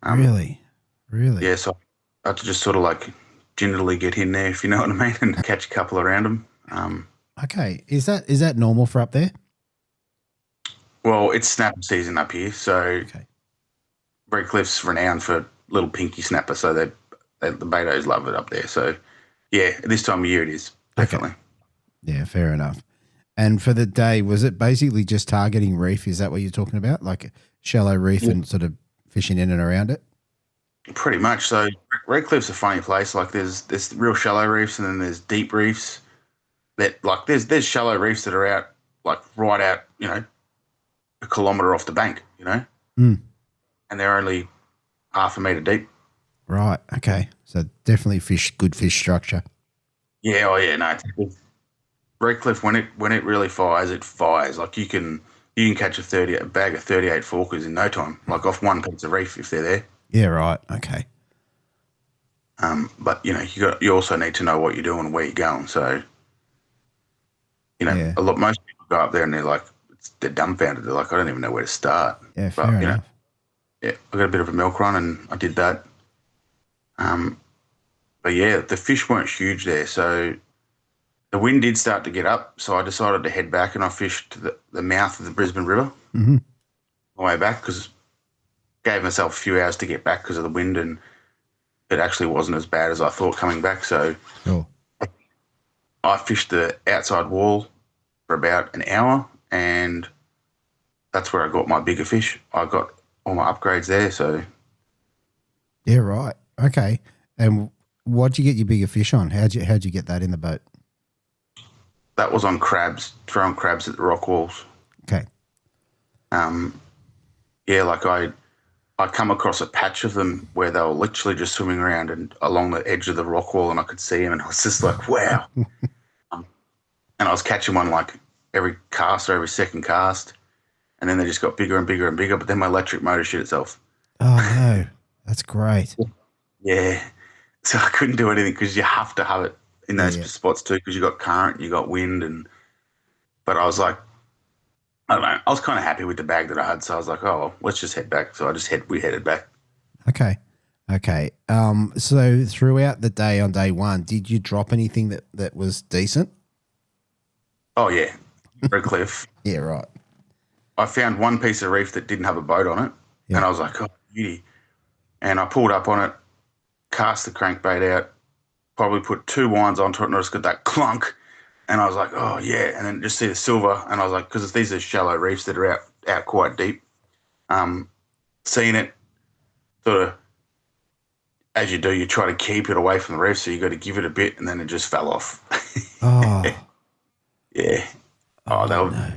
[SPEAKER 1] Really?
[SPEAKER 5] Yeah, so I had to just sort of like gingerly get in there, if you know what I mean, and catch a couple around them.
[SPEAKER 1] Okay. Is that normal for up there?
[SPEAKER 5] Well, it's snapper season up here, so Redcliffe's renowned for little pinky snapper, so the betos love it up there. So, yeah, this time of year it is, definitely.
[SPEAKER 1] Okay. Yeah, fair enough. And for the day, was it basically just targeting reef? Is that what you're talking about? Like shallow reef and sort of fishing in and around it?
[SPEAKER 5] Pretty much. So Redcliffe's a funny place. Like there's real shallow reefs and then there's deep reefs. That like there's shallow reefs that are out like right out, you know, a kilometre off the bank, you know, and they're only half a metre deep.
[SPEAKER 1] Right. Okay. So definitely good fish structure.
[SPEAKER 5] Yeah. Oh yeah. No. Redcliffe, when it really fires, it fires. Like you can catch a bag of 38 forkers in no time, like off one piece of reef if they're there.
[SPEAKER 1] Yeah. Right. Okay.
[SPEAKER 5] But you know, you also need to know what you're doing and where you're going. So, you know, most people go up there and they're dumbfounded. They're like, I don't even know where to start.
[SPEAKER 1] Yeah, fair enough.
[SPEAKER 5] You know, yeah, I got a bit of a milk run and I did that. But yeah, the fish weren't huge there, so the wind did start to get up. So I decided to head back and I fished the mouth of the Brisbane River on the way back because gave myself a few hours to get back because of the wind and it actually wasn't as bad as I thought coming back. So I fished the outside wall for about an hour and that's where I got my bigger fish. I got all my upgrades there. So
[SPEAKER 1] yeah, right. Okay. And what'd you get your bigger fish on? How'd you get that in the boat?
[SPEAKER 5] That was on crabs, throwing crabs at the rock walls.
[SPEAKER 1] Okay.
[SPEAKER 5] Yeah, like I come across a patch of them where they were literally just swimming around and along the edge of the rock wall and I could see them and I was just like, wow. And I was catching one like every cast or every second cast and then they just got bigger and bigger and bigger, but then my electric motor shit itself.
[SPEAKER 1] Oh, no. That's great.
[SPEAKER 5] Yeah. So I couldn't do anything because you have to have it in those spots too because you got current, you got wind but I was like, I don't know. I was kind of happy with the bag that I had, so I was like, "Oh, well, let's just head back." So we headed back.
[SPEAKER 1] Okay, Okay. So throughout the day on day one, did you drop anything that was decent?
[SPEAKER 5] Oh yeah, very cliff.
[SPEAKER 1] Yeah, right.
[SPEAKER 5] I found one piece of reef that didn't have a boat on it,
[SPEAKER 1] Yeah.
[SPEAKER 5] and I was like, oh, beauty. And I pulled up on it, cast the crankbait out, probably put 2 winds onto it, and I just got that clunk. And I was like, oh, yeah. And then just see the silver. And I was like, because these are shallow reefs that are out quite deep. Seeing it sort of, as you do, you try to keep it away from the reef, so you got to give it a bit, and then it just fell off.
[SPEAKER 1] Oh.
[SPEAKER 5] Yeah.
[SPEAKER 1] No.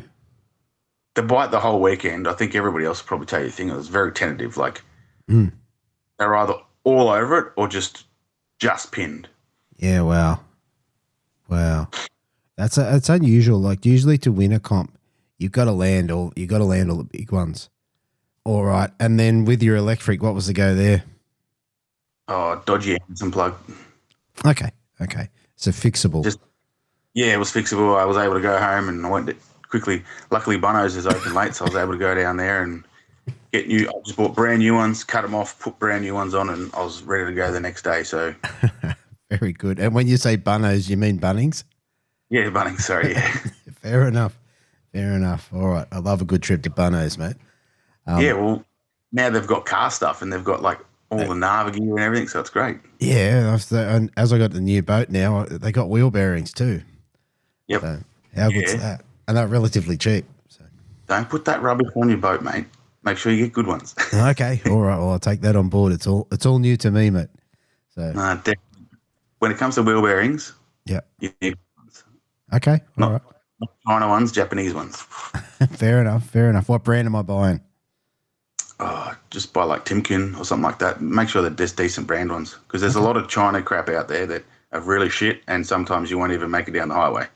[SPEAKER 5] The bite the whole weekend, I think everybody else will probably tell you the thing, it was very tentative. Like, they're either all over it or just pinned.
[SPEAKER 1] Yeah, wow. That's unusual. Like usually to win a comp, you got to land all the big ones. All right, and then with your electric, what was the go there?
[SPEAKER 5] Oh, dodgy Anderson plug.
[SPEAKER 1] Okay, so fixable.
[SPEAKER 5] Yeah, it was fixable. I was able to go home and I went quickly. Luckily, Bunno's is open late, so I was able to go down there and get new. I just bought brand new ones, cut them off, put brand new ones on, and I was ready to go the next day. So
[SPEAKER 1] very good. And when you say Bunno's, you mean Bunnings?
[SPEAKER 5] Yeah, Bunnings. Sorry. Yeah.
[SPEAKER 1] Fair enough. All right, I love a good trip to Bunno's, mate.
[SPEAKER 5] Yeah, well, now they've got car stuff and they've got like all the Nava gear and everything, so it's great.
[SPEAKER 1] Yeah, and as I got the new boat now, they got wheel bearings too.
[SPEAKER 5] Yep.
[SPEAKER 1] So how good's that? And they're relatively cheap. So
[SPEAKER 5] don't put that rubbish on your boat, mate. Make sure you get good ones.
[SPEAKER 1] Okay, all right. Well, I'll take that on board. It's all new to me, mate. So
[SPEAKER 5] definitely. When it comes to wheel bearings,
[SPEAKER 1] yeah,
[SPEAKER 5] you need ones.
[SPEAKER 1] Okay, all right.
[SPEAKER 5] Not China ones, Japanese ones.
[SPEAKER 1] Fair enough. What brand am I buying?
[SPEAKER 5] Oh, just buy like Timken or something like that. Make sure that there's decent brand ones because there's a lot of China crap out there that are really shit, and sometimes you won't even make it down the highway.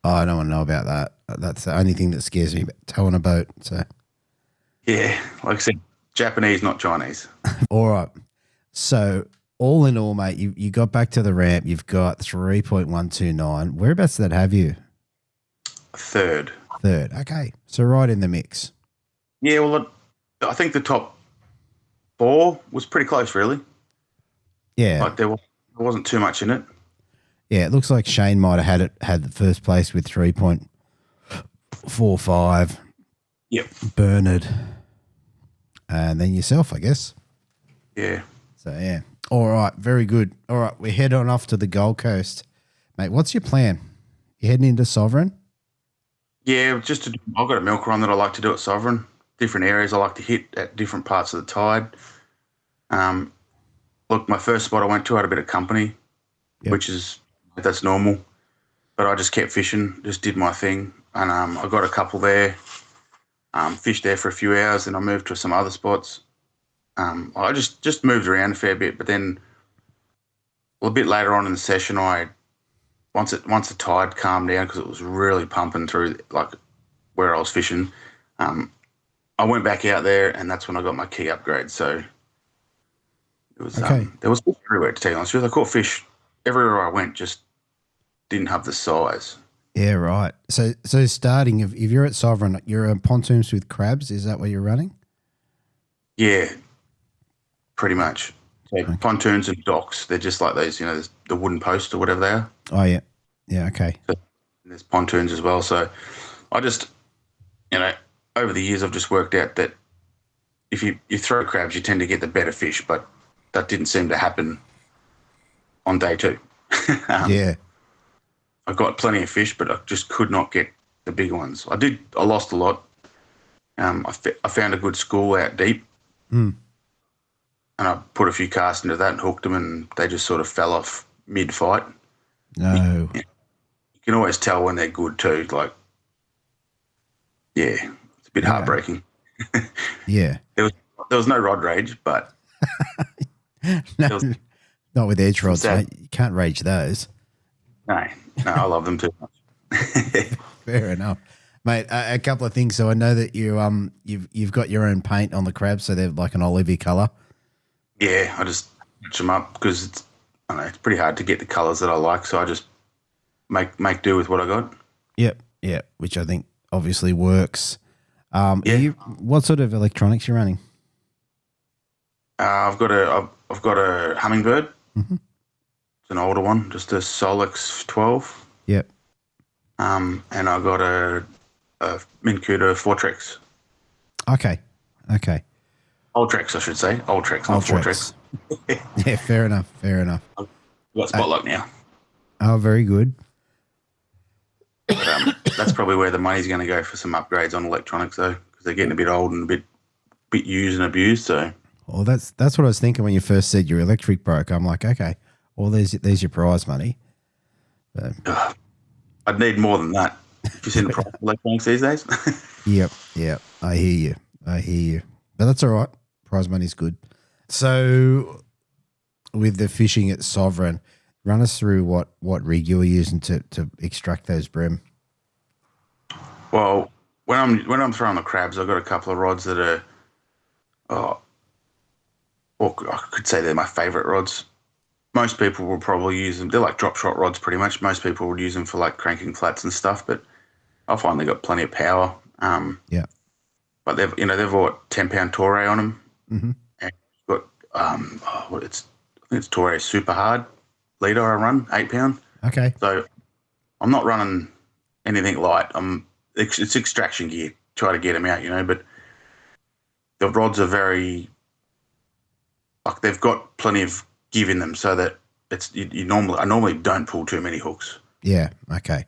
[SPEAKER 1] Oh, I don't want to know about that. That's the only thing that scares me about towing a boat. So
[SPEAKER 5] yeah, like I said, Japanese, not Chinese.
[SPEAKER 1] All right. So all in all, mate, you got back to the ramp. You've got 3.129. Whereabouts did that have you?
[SPEAKER 5] Third.
[SPEAKER 1] Okay. So right in the mix.
[SPEAKER 5] Yeah, well, I think the top 4 was pretty close, really.
[SPEAKER 1] Yeah.
[SPEAKER 5] Like there wasn't too much in it.
[SPEAKER 1] Yeah, it looks like Shane might have had the first place with 3.45.
[SPEAKER 5] Yep.
[SPEAKER 1] Bernard. And then yourself, I guess.
[SPEAKER 5] Yeah.
[SPEAKER 1] So, yeah. All right. Very good. All right. We're heading on off to the Gold Coast. Mate, what's your plan? You heading into Sovereign?
[SPEAKER 5] Yeah, I've got a milk run that I like to do at Sovereign. Different areas I like to hit at different parts of the tide. Look, my first spot I went to had a bit of company, that's normal. But I just kept fishing, just did my thing. And I got a couple there, fished there for a few hours, and I moved to some other spots. I just moved around a fair bit, but then a bit later on in the session, once the tide calmed down because it was really pumping through like where I was fishing, I went back out there, and that's when I got my key upgrade. So it was there was fish everywhere, to tell you the honest truth. I caught fish everywhere I went, just didn't have the size.
[SPEAKER 1] Yeah, right. So starting, if you're at Sovereign, you're on pontoons with crabs. Is that what you're running?
[SPEAKER 5] Yeah, pretty much. So pontoons and docks, they're just like those, there's the wooden posts or whatever they are.
[SPEAKER 1] Oh, yeah. Yeah, okay.
[SPEAKER 5] So there's pontoons as well. So I just, over the years I've just worked out that if you throw crabs, you tend to get the better fish, but that didn't seem to happen on day 2.
[SPEAKER 1] Yeah.
[SPEAKER 5] I got plenty of fish, but I just could not get the big ones. I lost a lot. I found a good school out deep. And I put a few casts into that and hooked them, and they just sort of fell off mid-fight.
[SPEAKER 1] No.
[SPEAKER 5] You can always tell when they're good too. Like, yeah, it's a bit heartbreaking.
[SPEAKER 1] Yeah.
[SPEAKER 5] There was no rod rage, but
[SPEAKER 1] no, not with edge rods, mate. You can't rage those.
[SPEAKER 5] No, I love them too much.
[SPEAKER 1] Fair enough, mate. A couple of things. So I know that you've got your own paint on the crabs, so they're like an olivey colour. Yeah,
[SPEAKER 5] I just touch them up because it's pretty hard to get the colours that I like, so I just make do with what I got.
[SPEAKER 1] Yep, which I think obviously works. What sort of electronics are you running?
[SPEAKER 5] I've got I've got a hummingbird.
[SPEAKER 1] Mm-hmm.
[SPEAKER 5] It's an older one, just a Solex 12.
[SPEAKER 1] Yep.
[SPEAKER 5] And I got a Minn Kota Fortrex.
[SPEAKER 1] Okay.
[SPEAKER 5] Ultrex, I should say. Ultrex, not Fortrex.
[SPEAKER 1] Yeah, fair enough.
[SPEAKER 5] I've got Spotlight now.
[SPEAKER 1] Oh, very good.
[SPEAKER 5] But, that's probably where the money's going to go for some upgrades on electronics, though, because they're getting a bit old and a bit used and abused. So,
[SPEAKER 1] well, that's what I was thinking when you first said your electric broke. I'm like, okay, well, there's your prize money.
[SPEAKER 5] I'd need more than that. Have you seen the price of electronics these days?
[SPEAKER 1] Yep. I hear you. But that's all right. Prize money's good. So, with the fishing at Sovereign, run us through what rig you were using to extract those bream.
[SPEAKER 5] Well, when I'm throwing the crabs, I've got a couple of rods that are, or I could say they're my favourite rods. Most people will probably use them. They're like drop shot rods, pretty much. Most people would use them for like cranking flats and stuff, but I find they've got plenty of power.
[SPEAKER 1] Yeah.
[SPEAKER 5] But they've got 10-pound Torre on them,
[SPEAKER 1] Mm-hmm.
[SPEAKER 5] and got I think it's Torre Super Hard leader I run, 8-pound.
[SPEAKER 1] Okay.
[SPEAKER 5] So I'm not running anything light. It's extraction gear. Try to get them out, but the rods are very, like, they've got plenty of give in them, so that I normally don't pull too many hooks.
[SPEAKER 1] Yeah. Okay.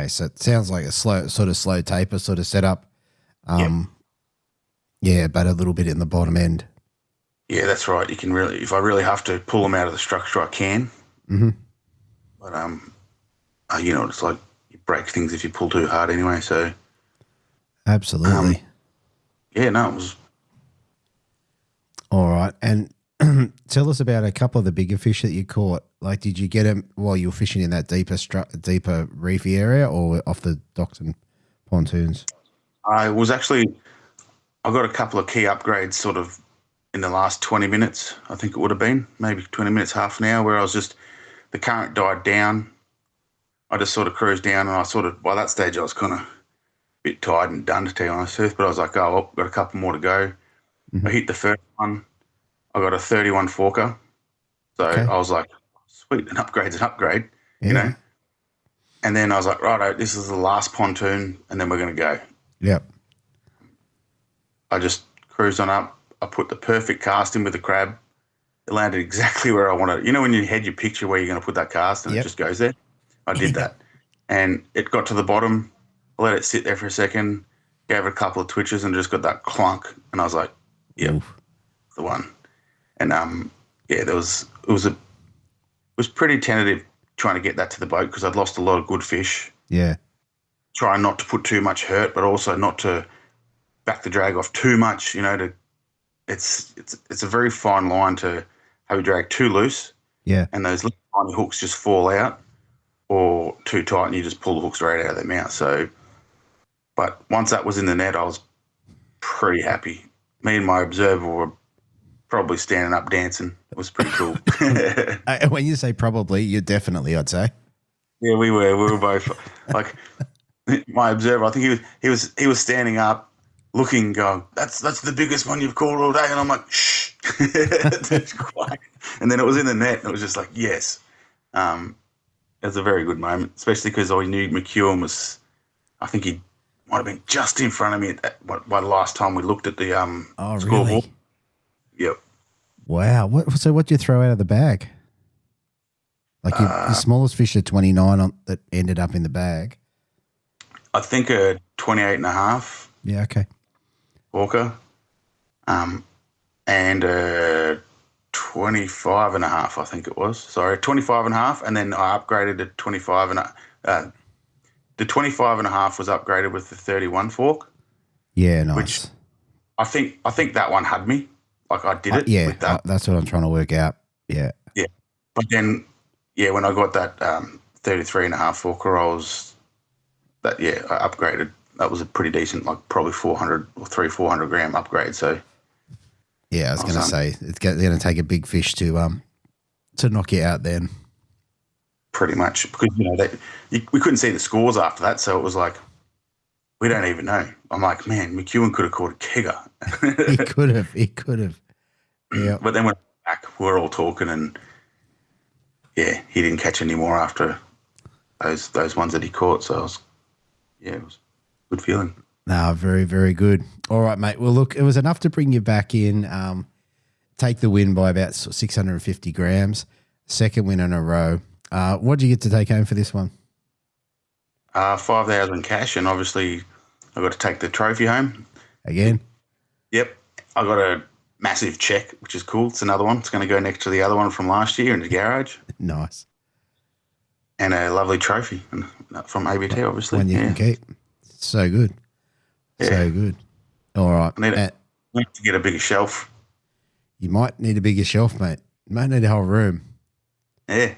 [SPEAKER 1] So it sounds like a slow taper sort of setup. Yeah, but a little bit in the bottom end.
[SPEAKER 5] Yeah, that's right. You can really, if I really have to pull them out of the structure, I can.
[SPEAKER 1] Mm-hmm.
[SPEAKER 5] But it's like you break things if you pull too hard anyway. So
[SPEAKER 1] absolutely.
[SPEAKER 5] It was
[SPEAKER 1] all right. And tell us about a couple of the bigger fish that you caught. Like, did you get them while you were fishing in that deeper reefy area, or off the docks and pontoons?
[SPEAKER 5] I got a couple of key upgrades sort of in the last 20 minutes. I think it would have been maybe 20 minutes, half an hour, where the current died down. I just sort of cruised down, and by that stage I was kind of a bit tired and done, to tell you the honest truth, but I was like, I've got a couple more to go. Mm-hmm. I hit the first one. I got a 31 forker. So okay. I was like, sweet, an upgrade's an upgrade,
[SPEAKER 1] yeah.
[SPEAKER 5] And then I was like, righto, this is the last pontoon, and then we're going to go.
[SPEAKER 1] Yep.
[SPEAKER 5] I just cruised on up. I put the perfect cast in with the crab. It landed exactly where I wanted it. When you had your picture where you're going to put that cast and It just goes there? I did that. And it got to the bottom. I let it sit there for a second, gave it a couple of twitches, and just got that clunk. And I was like, yep, the one. And it was pretty tentative trying to get that to the boat, because I'd lost a lot of good fish.
[SPEAKER 1] Yeah.
[SPEAKER 5] Trying not to put too much hurt, but also not to back the drag off too much, it's a very fine line to have your drag too loose.
[SPEAKER 1] Yeah.
[SPEAKER 5] And those little tiny hooks just fall out, or too tight and you just pull the hooks right out of their mouth. So, but once that was in the net, I was pretty happy. Me and my observer were probably standing up dancing. It was pretty cool.
[SPEAKER 1] When you say probably, you're definitely, I'd say.
[SPEAKER 5] Yeah, we were. We were both like my observer. I think he was standing up, looking, going, that's the biggest one you've caught all day. And I'm like, shh. That's quiet. And then it was in the net, and it was just like, yes. It was a very good moment, especially because I knew McKeown was, I think he might have been just in front of me by the last time we looked at the scoreboard.
[SPEAKER 1] Really?
[SPEAKER 5] Yep.
[SPEAKER 1] Wow. So what did you throw out of the bag? Like your smallest fish, a 29 that ended up in the bag?
[SPEAKER 5] I think a 28.5.
[SPEAKER 1] Yeah, okay.
[SPEAKER 5] Walker. And a 25.5, I think it was. Sorry, 25.5, and then I upgraded to 25 and the 25.5 was upgraded with the 31 fork.
[SPEAKER 1] Yeah, nice.
[SPEAKER 5] Which I think that one had me. Like I did it.
[SPEAKER 1] Yeah,
[SPEAKER 5] with that.
[SPEAKER 1] That's what I'm trying to work out. Yeah.
[SPEAKER 5] Yeah, but then when I got that 33.5 forker, I upgraded. That was a pretty decent, like probably 400 or 400 gram upgrade. So.
[SPEAKER 1] Yeah, I was going to say it's going to take a big fish to knock you out then.
[SPEAKER 5] Pretty much, because we couldn't see the scores after that, so it was like we don't even know. I'm like, man, McKeown could have caught a kegger.
[SPEAKER 1] He could have. Yeah.
[SPEAKER 5] But then when I went back, were all talking, and yeah, he didn't catch any more after those ones that he caught. So it was a good feeling.
[SPEAKER 1] No, very, very good. All right, mate. Well, look, it was enough to bring you back in, take the win by about 650 grams, second win in a row. What did you get to take home for this one?
[SPEAKER 5] 5,000 cash, and obviously I got to take the trophy home.
[SPEAKER 1] Again?
[SPEAKER 5] Yep. I got a massive check, which is cool. It's another one. It's going to go next to the other one from last year in the garage.
[SPEAKER 1] Nice.
[SPEAKER 5] And a lovely trophy from ABT, obviously.
[SPEAKER 1] One you can keep. So good.
[SPEAKER 5] Yeah.
[SPEAKER 1] So good. All right.
[SPEAKER 5] I need to get a bigger shelf.
[SPEAKER 1] You might need a bigger shelf, mate. You might need a whole room.
[SPEAKER 5] Yeah.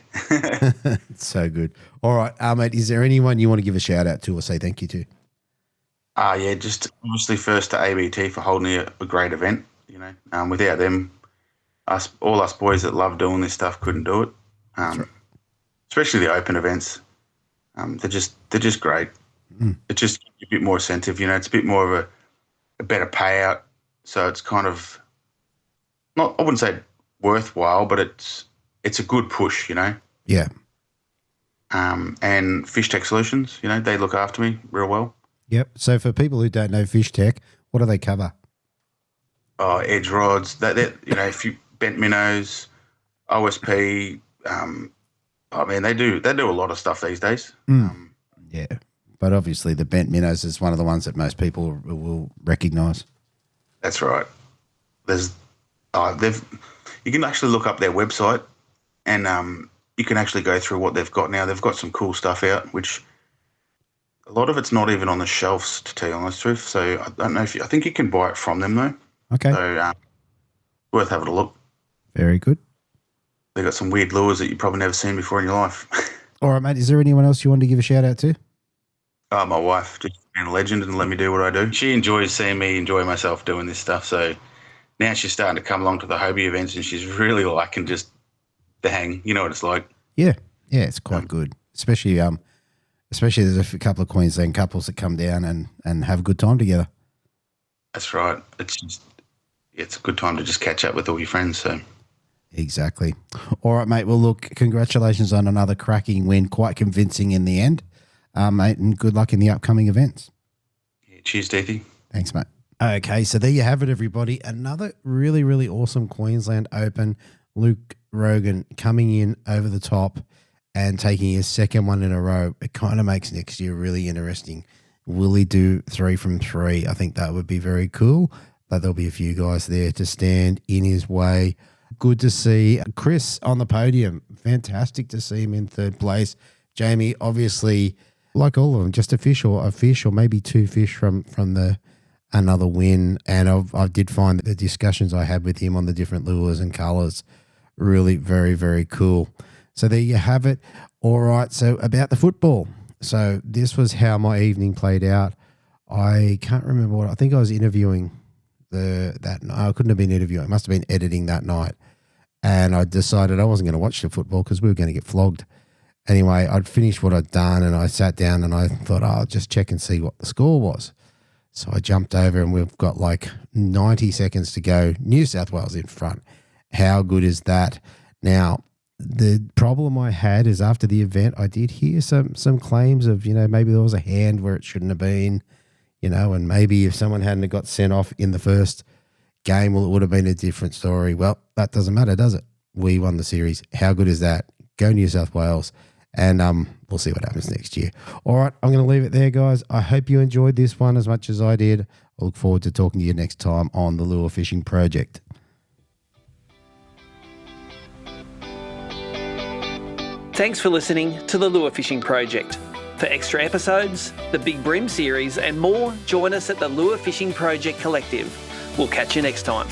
[SPEAKER 1] So good. All right, mate, is there anyone you want to give a shout out to or say thank you to?
[SPEAKER 5] Yeah, just obviously first to ABT for holding a great event. You know, without them, all us boys that love doing this stuff couldn't do it.
[SPEAKER 1] Right.
[SPEAKER 5] Especially the open events. They're just great. It just gives you a bit more incentive. You know, it's a bit more of a better payout. So it's kind of I wouldn't say worthwhile, but it's a good push. You know.
[SPEAKER 1] Yeah.
[SPEAKER 5] And Fish Tech Solutions, you know, they look after me real well.
[SPEAKER 1] Yep. So for people who don't know Fish Tech, what do they cover?
[SPEAKER 5] Edge rods, you know, bent minnows, OSP. I mean, they do a lot of stuff these days.
[SPEAKER 1] Yeah, but obviously the bent minnows is one of the ones that most people will recognise.
[SPEAKER 5] That's right. You can actually look up their website, and you can actually go through what they've got now. They've got some cool stuff out, which a lot of it's not even on the shelves, to tell you the honest truth. So I don't know I think you can buy it from them though.
[SPEAKER 1] Okay.
[SPEAKER 5] So worth having a look.
[SPEAKER 1] Very good.
[SPEAKER 5] They've got some weird lures that you've probably never seen before in your life.
[SPEAKER 1] All right, mate. Is there anyone else you want to give a shout out to?
[SPEAKER 5] My wife, just being a legend and let me do what I do. She enjoys seeing me enjoy myself doing this stuff. So now she's starting to come along to the Hobie events, and she's really liking just the hang. You know what it's like. Yeah,
[SPEAKER 1] it's quite good. Especially there's a couple of Queensland couples that come down and have a good time together.
[SPEAKER 5] That's right. It's a good time to just catch up with all your friends. So
[SPEAKER 1] exactly. All right, mate. Well, look, congratulations on another cracking win. Quite convincing in the end, mate, and good luck in the upcoming events.
[SPEAKER 5] Yeah, cheers, Deethy.
[SPEAKER 1] Thanks, mate. Okay, so there you have it, everybody. Another really, really awesome Queensland Open. Luke Rogan coming in over the top and taking his second one in a row. It kind of makes next year really interesting. Will he do 3 from 3? I think that would be very cool, but there'll be a few guys there to stand in his way. Good to see Chris on the podium. Fantastic to see him in third place. Jamie, obviously, like all of them, just a fish or maybe 2 fish from another win. And I did find that the discussions I had with him on the different lures and colours really very, very cool. So there you have it. All right, so about the football. So this was how my evening played out. I can't remember I think I was interviewing I couldn't have been interviewing. I must have been editing that night. And I decided I wasn't going to watch the football because we were going to get flogged. Anyway, I'd finished what I'd done and I sat down and I thought, I'll just check and see what the score was. So I jumped over and we've got like 90 seconds to go. New South Wales in front. How good is that? Now, the problem I had is after the event, I did hear some claims of, maybe there was a hand where it shouldn't have been, and maybe if someone hadn't got sent off in the first game, well, it would have been a different story. Well, that doesn't matter, does it? We won the series. How good is that? Go New South Wales. And we'll see what happens next year. All right, I'm going to leave it there, guys. I hope you enjoyed this one as much as I did. I look forward to talking to you next time on the Lure Fishing Project.
[SPEAKER 6] Thanks for listening to the Lure Fishing Project. For extra episodes, the Big Bream series and more, join us at the Lure Fishing Project Collective. We'll catch you next time.